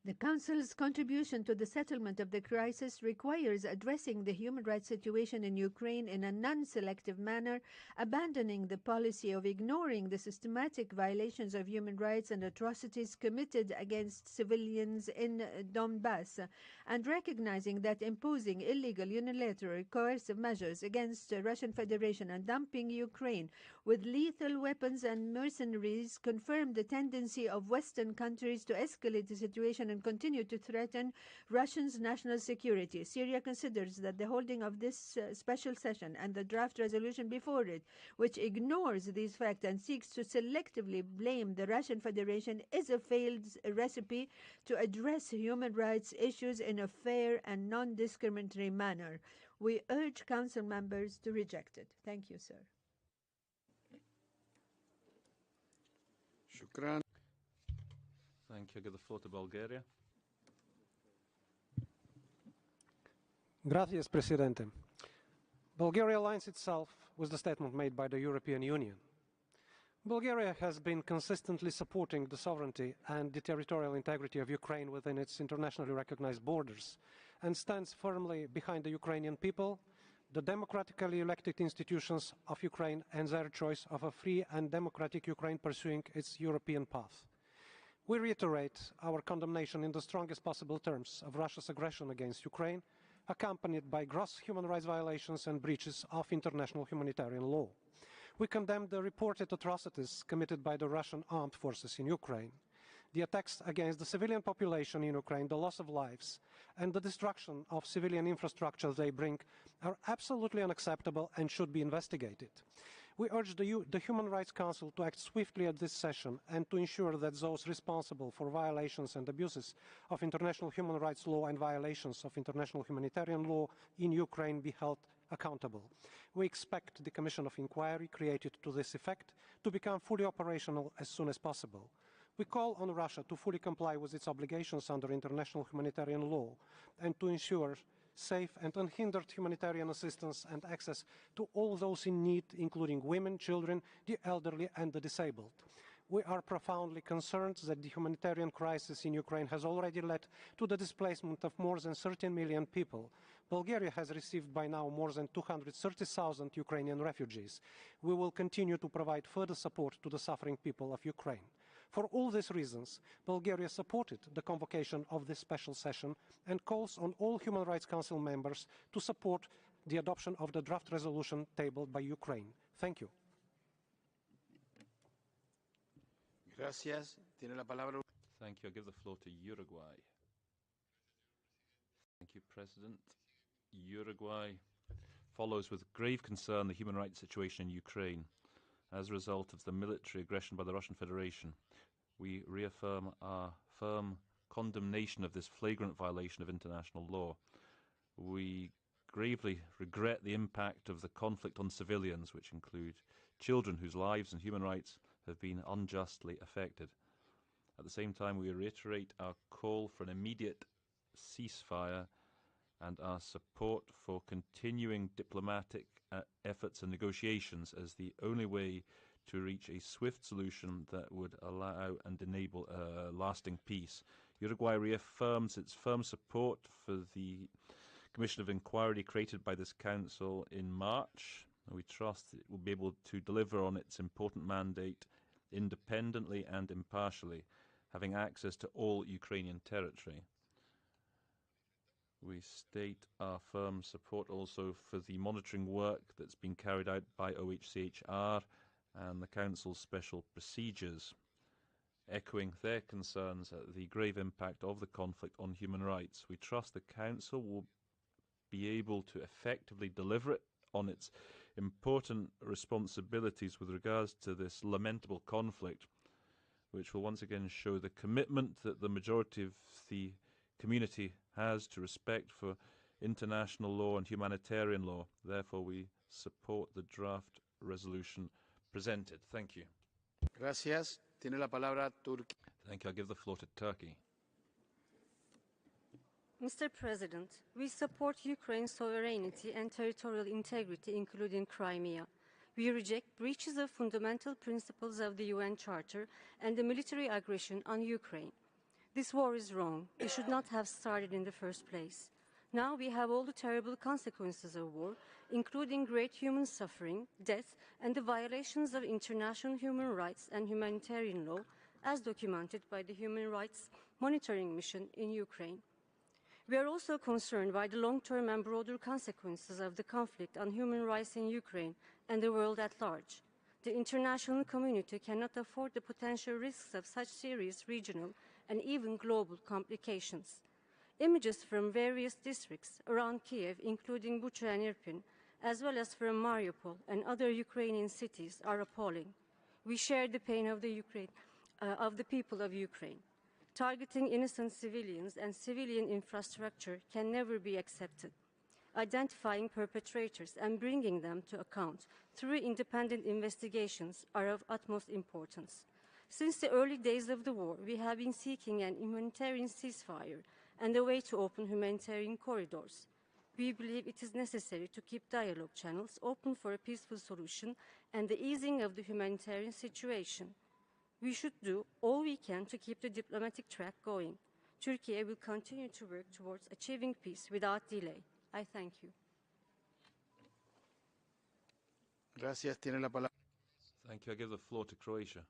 The Council's contribution to the settlement of the crisis requires addressing the human rights situation in Ukraine in a non-selective manner, abandoning the policy of ignoring the systematic violations of human rights and atrocities committed against civilians in Donbass, and recognizing that imposing illegal, unilateral, coercive measures against the Russian Federation and dumping Ukraine with lethal weapons and mercenaries confirm the tendency of Western countries to escalate the situation and continue to threaten Russia's national security. Syria considers that the holding of this special session and the draft resolution before it, which ignores these facts and seeks to selectively blame the Russian Federation, is a failed recipe to address human rights issues in a fair and non-discriminatory manner. We urge Council members to reject it. Thank you, sir. Shukran. Thank you. I give the floor to Bulgaria. Gracias, Presidente. Bulgaria aligns itself with the statement made by the European Union. Bulgaria has been consistently supporting the sovereignty and the territorial integrity of Ukraine within its internationally recognized borders and stands firmly behind the Ukrainian people, the democratically elected institutions of Ukraine and their choice of a free and democratic Ukraine pursuing its European path. We reiterate our condemnation in the strongest possible terms of Russia's aggression against Ukraine, accompanied by gross human rights violations and breaches of international humanitarian law. We condemn the reported atrocities committed by the Russian armed forces in Ukraine. The attacks against the civilian population in Ukraine, the loss of lives, and the destruction of civilian infrastructure they bring are absolutely unacceptable and should be investigated. We urge the Human Rights Council to act swiftly at this session and to ensure that those responsible for violations and abuses of international human rights law and violations of international humanitarian law in Ukraine be held accountable. We expect the Commission of Inquiry created to this effect to become fully operational as soon as possible. We call on Russia to fully comply with its obligations under international humanitarian law and to ensure safe and unhindered humanitarian assistance and access to all those in need, including women, children, the elderly and the disabled. We are profoundly concerned that the humanitarian crisis in Ukraine has already led to the displacement of more than 13 million people. Bulgaria has received by now more than 230,000 Ukrainian refugees. We will continue to provide further support to the suffering people of Ukraine. For all these reasons, Bulgaria supported the convocation of this special session and calls on all Human Rights Council members to support the adoption of the draft resolution tabled by Ukraine. Thank you. Gracias. Tiene la palabra. Thank you. I give the floor to Uruguay. Thank you, President. Uruguay follows with grave concern the human rights situation in Ukraine as a result of the military aggression by the Russian Federation. We reaffirm our firm condemnation of this flagrant violation of international law. We gravely regret the impact of the conflict on civilians, which include children whose lives and human rights have been unjustly affected. At the same time, we reiterate our call for an immediate ceasefire and our support for continuing diplomatic efforts and negotiations as the only way to reach a swift solution that would allow and enable lasting peace. Uruguay reaffirms its firm support for the Commission of Inquiry created by this Council in March. We trust it will be able to deliver on its important mandate independently and impartially, having access to all Ukrainian territory. We state our firm support also for the monitoring work that's been carried out by OHCHR and the Council's special procedures, echoing their concerns at the grave impact of the conflict on human rights. We trust the Council will be able to effectively deliver it on its important responsibilities with regards to this lamentable conflict, which will once again show the commitment that the majority of the community has to respect for international law and humanitarian law. Therefore, we support the draft resolution presented. Thank you. Gracias. Tiene la palabra Turquía. Thank you. I give the floor to Turkey. Mr. President, we support Ukraine's sovereignty and territorial integrity, including Crimea. We reject breaches of fundamental principles of the UN Charter and the military aggression on Ukraine. This war is wrong. It should not have started in the first place. Now we have all the terrible consequences of war, including great human suffering, death, and the violations of international human rights and humanitarian law, as documented by the Human Rights Monitoring Mission in Ukraine. We are also concerned by the long-term and broader consequences of the conflict on human rights in Ukraine and the world at large. The international community cannot afford the potential risks of such serious regional and even global complications. Images from various districts around Kiev, including Bucha and Irpin, as well as from Mariupol and other Ukrainian cities, are appalling. We share the pain of the people of Ukraine. Targeting innocent civilians and civilian infrastructure can never be accepted. Identifying perpetrators and bringing them to account through independent investigations are of utmost importance. Since the early days of the war, we have been seeking an humanitarian ceasefire and a way to open humanitarian corridors. We believe it is necessary to keep dialogue channels open for a peaceful solution and the easing of the humanitarian situation. We should do all we can to keep the diplomatic track going. Turkey will continue to work towards achieving peace without delay. I thank you. Gracias. Tiene la palabra. Thank you. I give the floor to Croatia.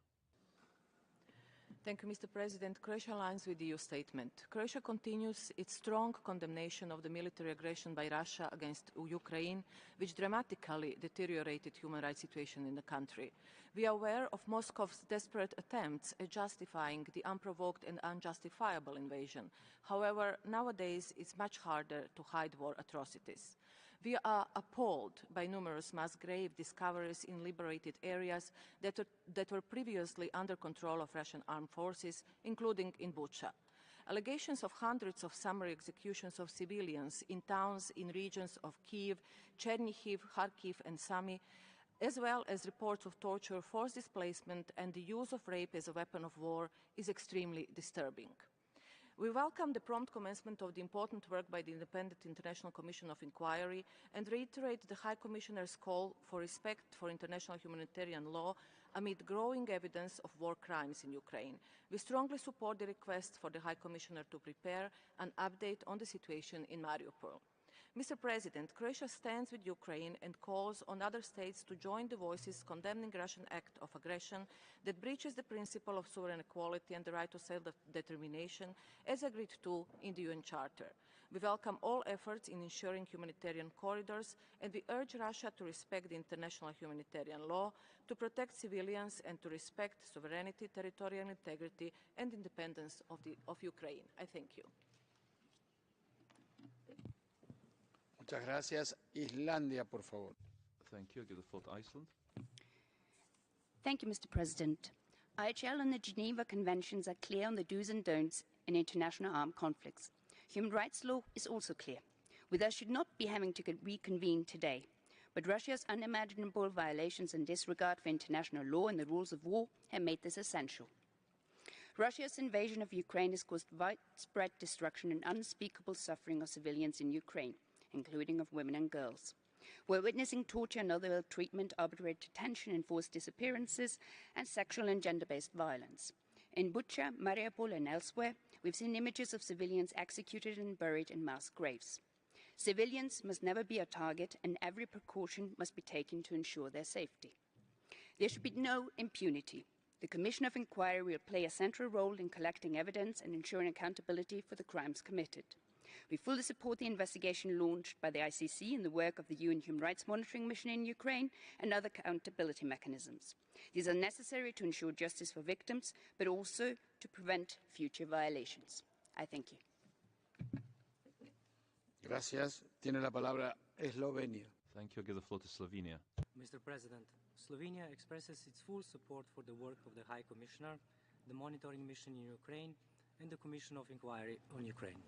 Thank you, Mr. President. Croatia aligns with the EU statement. Croatia continues its strong condemnation of the military aggression by Russia against Ukraine, which dramatically deteriorated human rights situation in the country. We are aware of Moscow's desperate attempts at justifying the unprovoked and unjustifiable invasion. However, nowadays it's much harder to hide war atrocities. We are appalled by numerous mass grave discoveries in liberated areas that were previously under control of Russian armed forces, including in Bucha. Allegations of hundreds of summary executions of civilians in towns in regions of Kyiv, Chernihiv, Kharkiv and Sumy, as well as reports of torture, forced displacement and the use of rape as a weapon of war is extremely disturbing. We welcome the prompt commencement of the important work by the Independent International Commission of Inquiry and reiterate the High Commissioner's call for respect for international humanitarian law amid growing evidence of war crimes in Ukraine. We strongly support the request for the High Commissioner to prepare an update on the situation in Mariupol. Mr. President, Croatia stands with Ukraine and calls on other states to join the voices condemning Russian act of aggression that breaches the principle of sovereign equality and the right to self-determination as agreed to in the UN Charter. We welcome all efforts in ensuring humanitarian corridors and we urge Russia to respect the international humanitarian law, to protect civilians and to respect sovereignty, territorial integrity and independence of Ukraine. I thank you. Muchas gracias. Islandia, por favor. Thank you. I give the floor to Iceland. Thank you, Mr. President. IHL and the Geneva Conventions are clear on the do's and don'ts in international armed conflicts. Human rights law is also clear. We thus should not be having to reconvene today. But Russia's unimaginable violations and disregard for international law and the rules of war have made this essential. Russia's invasion of Ukraine has caused widespread destruction and unspeakable suffering of civilians in Ukraine, including of women and girls. We're witnessing torture and other ill treatment, arbitrary detention, enforced disappearances, and sexual and gender-based violence. In Bucha, Mariupol, and elsewhere, we've seen images of civilians executed and buried in mass graves. Civilians must never be a target, and every precaution must be taken to ensure their safety. There should be no impunity. The Commission of Inquiry will play a central role in collecting evidence and ensuring accountability for the crimes committed. We fully support the investigation launched by the ICC in the work of the UN Human Rights Monitoring Mission in Ukraine and other accountability mechanisms. These are necessary to ensure justice for victims, but also to prevent future violations. I thank you. Gracias. Tiene la palabra Eslovenia. Thank you. I give the floor to Slovenia. Mr. President, Slovenia expresses its full support for the work of the High Commissioner, the monitoring mission in Ukraine, and the Commission of Inquiry on Ukraine.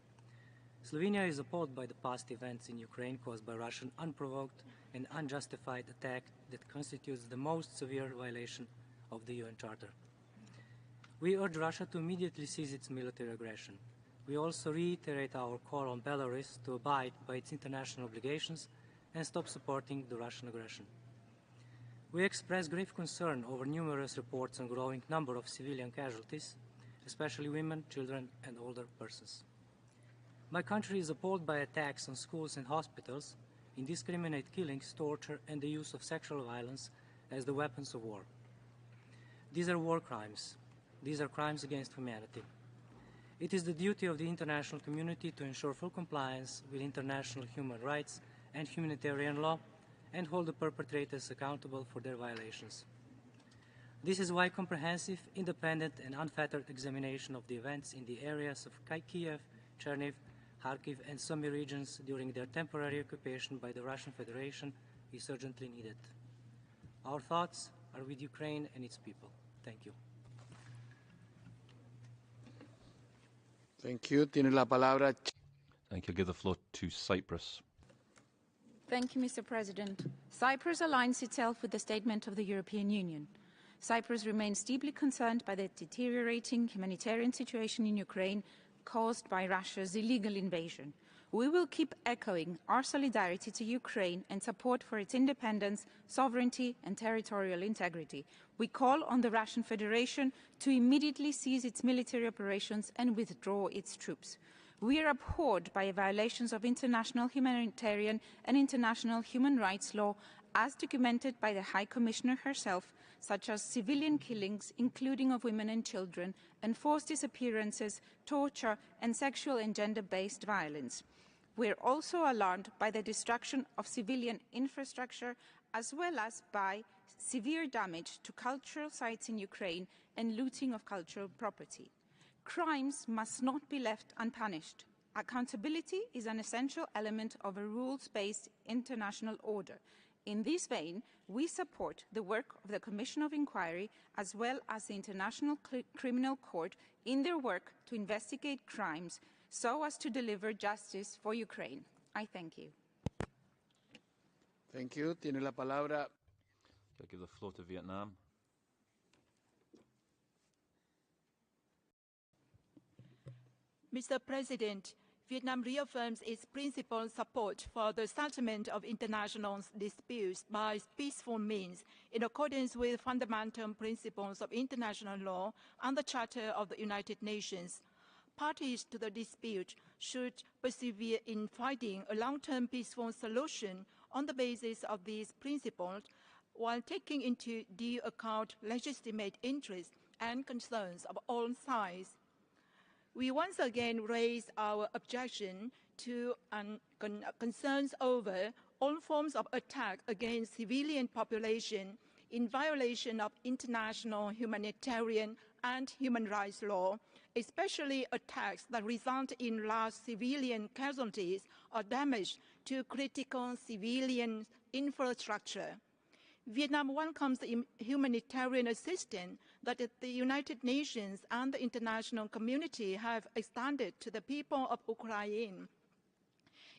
Slovenia is appalled by the past events in Ukraine caused by Russian unprovoked and unjustified attack that constitutes the most severe violation of the UN Charter. We urge Russia to immediately cease its military aggression. We also reiterate our call on Belarus to abide by its international obligations and stop supporting the Russian aggression. We express grave concern over numerous reports on growing number of civilian casualties, especially women, children, and older persons. My country is appalled by attacks on schools and hospitals, indiscriminate killings, torture, and the use of sexual violence as the weapons of war. These are war crimes. These are crimes against humanity. It is the duty of the international community to ensure full compliance with international human rights and humanitarian law and hold the perpetrators accountable for their violations. This is why comprehensive, independent, and unfettered examination of the events in the areas of Kiev, Cherniv, Kharkiv, and Sumy regions during their temporary occupation by the Russian Federation is urgently needed. Our thoughts are with Ukraine and its people. Thank you. Thank you. Tiene la palabra. Thank you. I give the floor to Cyprus. Thank you, Mr. President. Cyprus aligns itself with the statement of the European Union. Cyprus remains deeply concerned by the deteriorating humanitarian situation in Ukraine caused by Russia's illegal invasion. We will keep echoing our solidarity to Ukraine and support for its independence, sovereignty, and territorial integrity. We call on the Russian Federation to immediately cease its military operations and withdraw its troops. We are abhorred by violations of international humanitarian and international human rights law as documented by the High Commissioner herself, such as civilian killings, including of women and children, enforced disappearances, torture, and sexual and gender-based violence. We are also alarmed by the destruction of civilian infrastructure, as well as by severe damage to cultural sites in Ukraine and looting of cultural property. Crimes must not be left unpunished. Accountability is an essential element of a rules-based international order. In this vein, we support the work of the Commission of Inquiry as well as the International Criminal Court in their work to investigate crimes so as to deliver justice for Ukraine. I thank you. Thank you. Tiene la palabra. I give the floor to Vietnam. Mr. President, Vietnam reaffirms its principled support for the settlement of international disputes by peaceful means in accordance with fundamental principles of international law and the Charter of the United Nations. Parties to the dispute should persevere in finding a long-term peaceful solution on the basis of these principles while taking into due account legitimate interests and concerns of all sides. We once again raise our objection to concerns over all forms of attack against civilian population in violation of international humanitarian and human rights law, especially attacks that result in large civilian casualties or damage to critical civilian infrastructure. Vietnam welcomes the humanitarian assistance that the United Nations and the international community have extended to the people of Ukraine.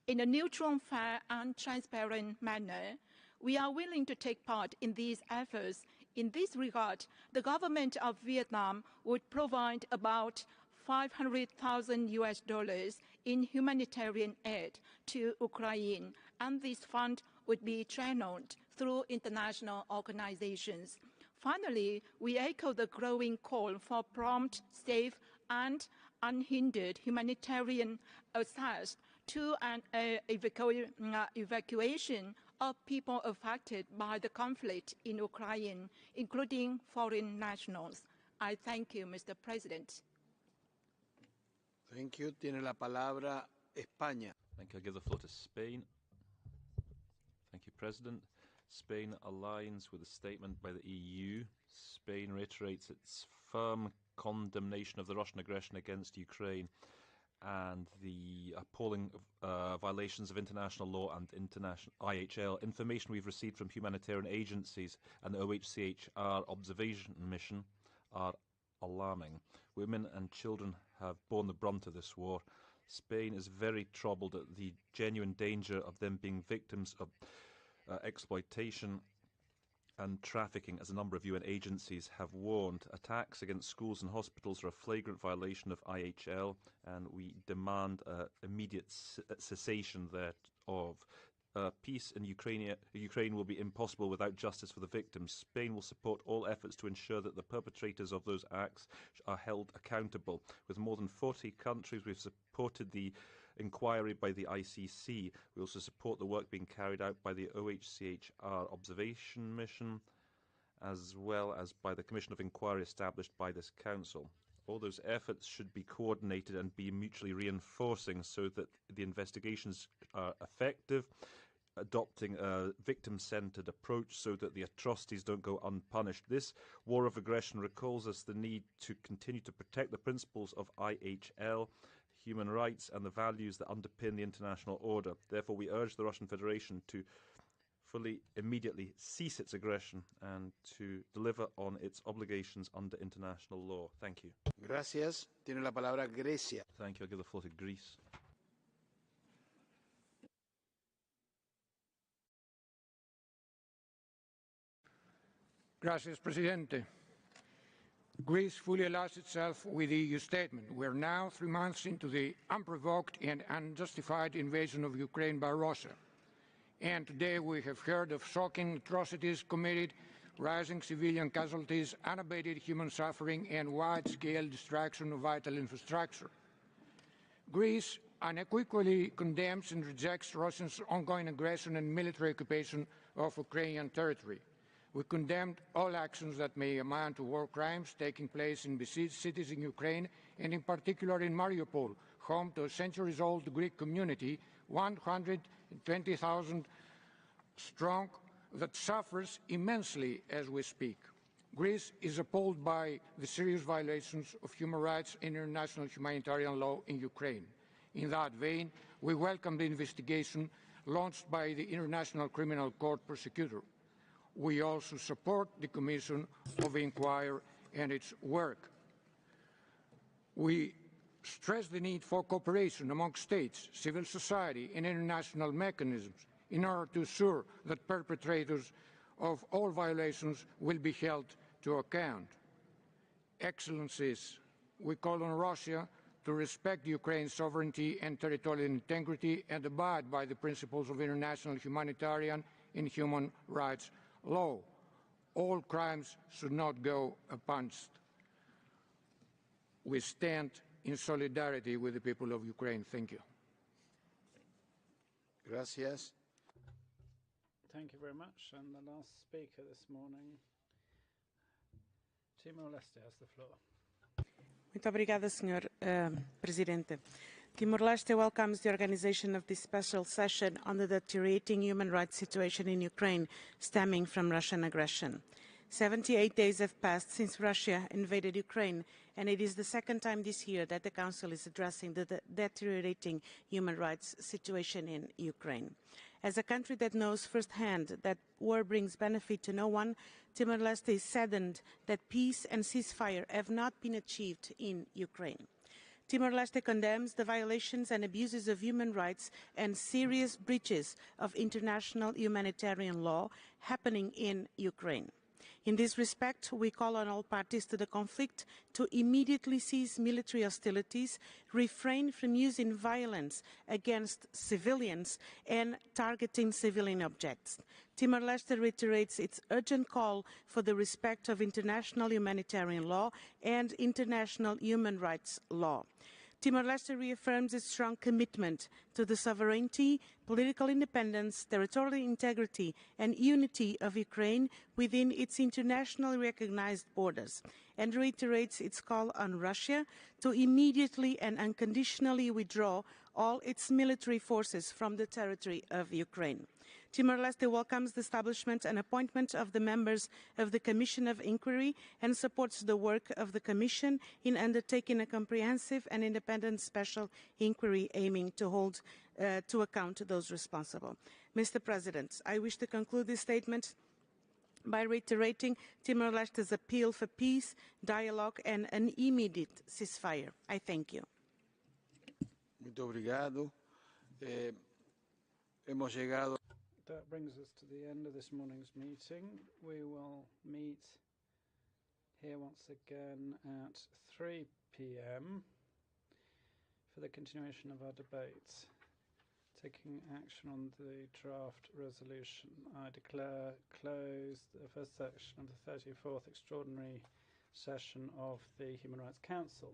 In a neutral, fair, and transparent manner, we are willing to take part in these efforts In this regard, the government of Vietnam would provide about $500,000 in humanitarian aid to Ukraine, and this fund would be channeled through international organizations. Finally, we echo the growing call for prompt, safe, and unhindered humanitarian access to an evacuation of people affected by the conflict in Ukraine, including foreign nationals. I thank you, Mr. President. Thank you. Tiene la palabra España. Thank you. I give the floor to Spain. Thank you, President. Spain aligns with a statement by the EU. Spain reiterates its firm condemnation of the Russian aggression against Ukraine and the appalling violations of international law and international IHL. Information we've received from humanitarian agencies and the OHCHR observation mission are alarming. Women and children have borne the brunt of this war. Spain is very troubled at the genuine danger of them being victims of exploitation and trafficking, as a number of UN agencies have warned. Attacks against schools and hospitals are a flagrant violation of IHL, and we demand immediate cessation thereof. Peace in Ukraine will be impossible without justice for the victims. Spain will support all efforts to ensure that the perpetrators of those acts are held accountable. With more than 40 countries, we've supported the inquiry by the ICC. We also support the work being carried out by the OHCHR observation mission, as well as by the Commission of Inquiry established by this Council. All those efforts should be coordinated and be mutually reinforcing so that the investigations are effective, adopting a victim-centred approach so that the atrocities don't go unpunished. This war of aggression recalls us the need to continue to protect the principles of IHL, human rights and the values that underpin the international order. Therefore, we urge the Russian Federation to fully, immediately cease its aggression and to deliver on its obligations under international law. Thank you. Gracias. Tiene la palabra Grecia. Thank you. I'll give the floor to Greece. Gracias, Presidente. Greece fully aligns itself with the EU statement. We are now 3 months into the unprovoked and unjustified invasion of Ukraine by Russia. And today we have heard of shocking atrocities committed, rising civilian casualties, unabated human suffering, and wide-scale destruction of vital infrastructure. Greece unequivocally condemns and rejects Russia's ongoing aggression and military occupation of Ukrainian territory. We condemned all actions that may amount to war crimes taking place in besieged cities in Ukraine, and in particular in Mariupol, home to a centuries-old Greek community, 120,000 strong, that suffers immensely as we speak. Greece is appalled by the serious violations of human rights and international humanitarian law in Ukraine. In that vein, we welcome the investigation launched by the International Criminal Court prosecutor. We also support the Commission of Inquiry and its work. We stress the need for cooperation among states, civil society, and international mechanisms in order to ensure that perpetrators of all violations will be held to account. Excellencies, we call on Russia to respect Ukraine's sovereignty and territorial integrity and abide by the principles of international humanitarian and human rights law. All crimes should not go unpunished. We stand in solidarity with the people of Ukraine. Thank you. Gracias. Thank you very much. And the last speaker this morning, Timor-Leste has the floor. Muito obrigada, Sr. Presidente. Timor-Leste welcomes the organization of this special session on the deteriorating human rights situation in Ukraine stemming from Russian aggression. 78 days have passed since Russia invaded Ukraine, and it is the second time this year that the Council is addressing the deteriorating human rights situation in Ukraine. As a country that knows firsthand that war brings benefit to no one, Timor-Leste is saddened that peace and ceasefire have not been achieved in Ukraine. Timor-Leste condemns the violations and abuses of human rights and serious breaches of international humanitarian law happening in Ukraine. In this respect, we call on all parties to the conflict to immediately cease military hostilities, refrain from using violence against civilians and targeting civilian objects. Timor-Leste reiterates its urgent call for the respect of international humanitarian law and international human rights law. Timor-Leste reaffirms its strong commitment to the sovereignty, political independence, territorial integrity and unity of Ukraine within its internationally recognized borders, and reiterates its call on Russia to immediately and unconditionally withdraw all its military forces from the territory of Ukraine. Timor-Leste welcomes the establishment and appointment of the members of the Commission of Inquiry and supports the work of the Commission in undertaking a comprehensive and independent special inquiry aiming to hold to account those responsible. Mr. President, I wish to conclude this statement by reiterating Timor-Leste's appeal for peace, dialogue and an immediate ceasefire. I thank you. Muito obrigado. Hemos llegado. That brings us to the end of this morning's meeting. We will meet here once again at 3 p.m. for the continuation of our debate, taking action on the draft resolution. I declare closed the first section of the 34th Extraordinary Session of the Human Rights Council.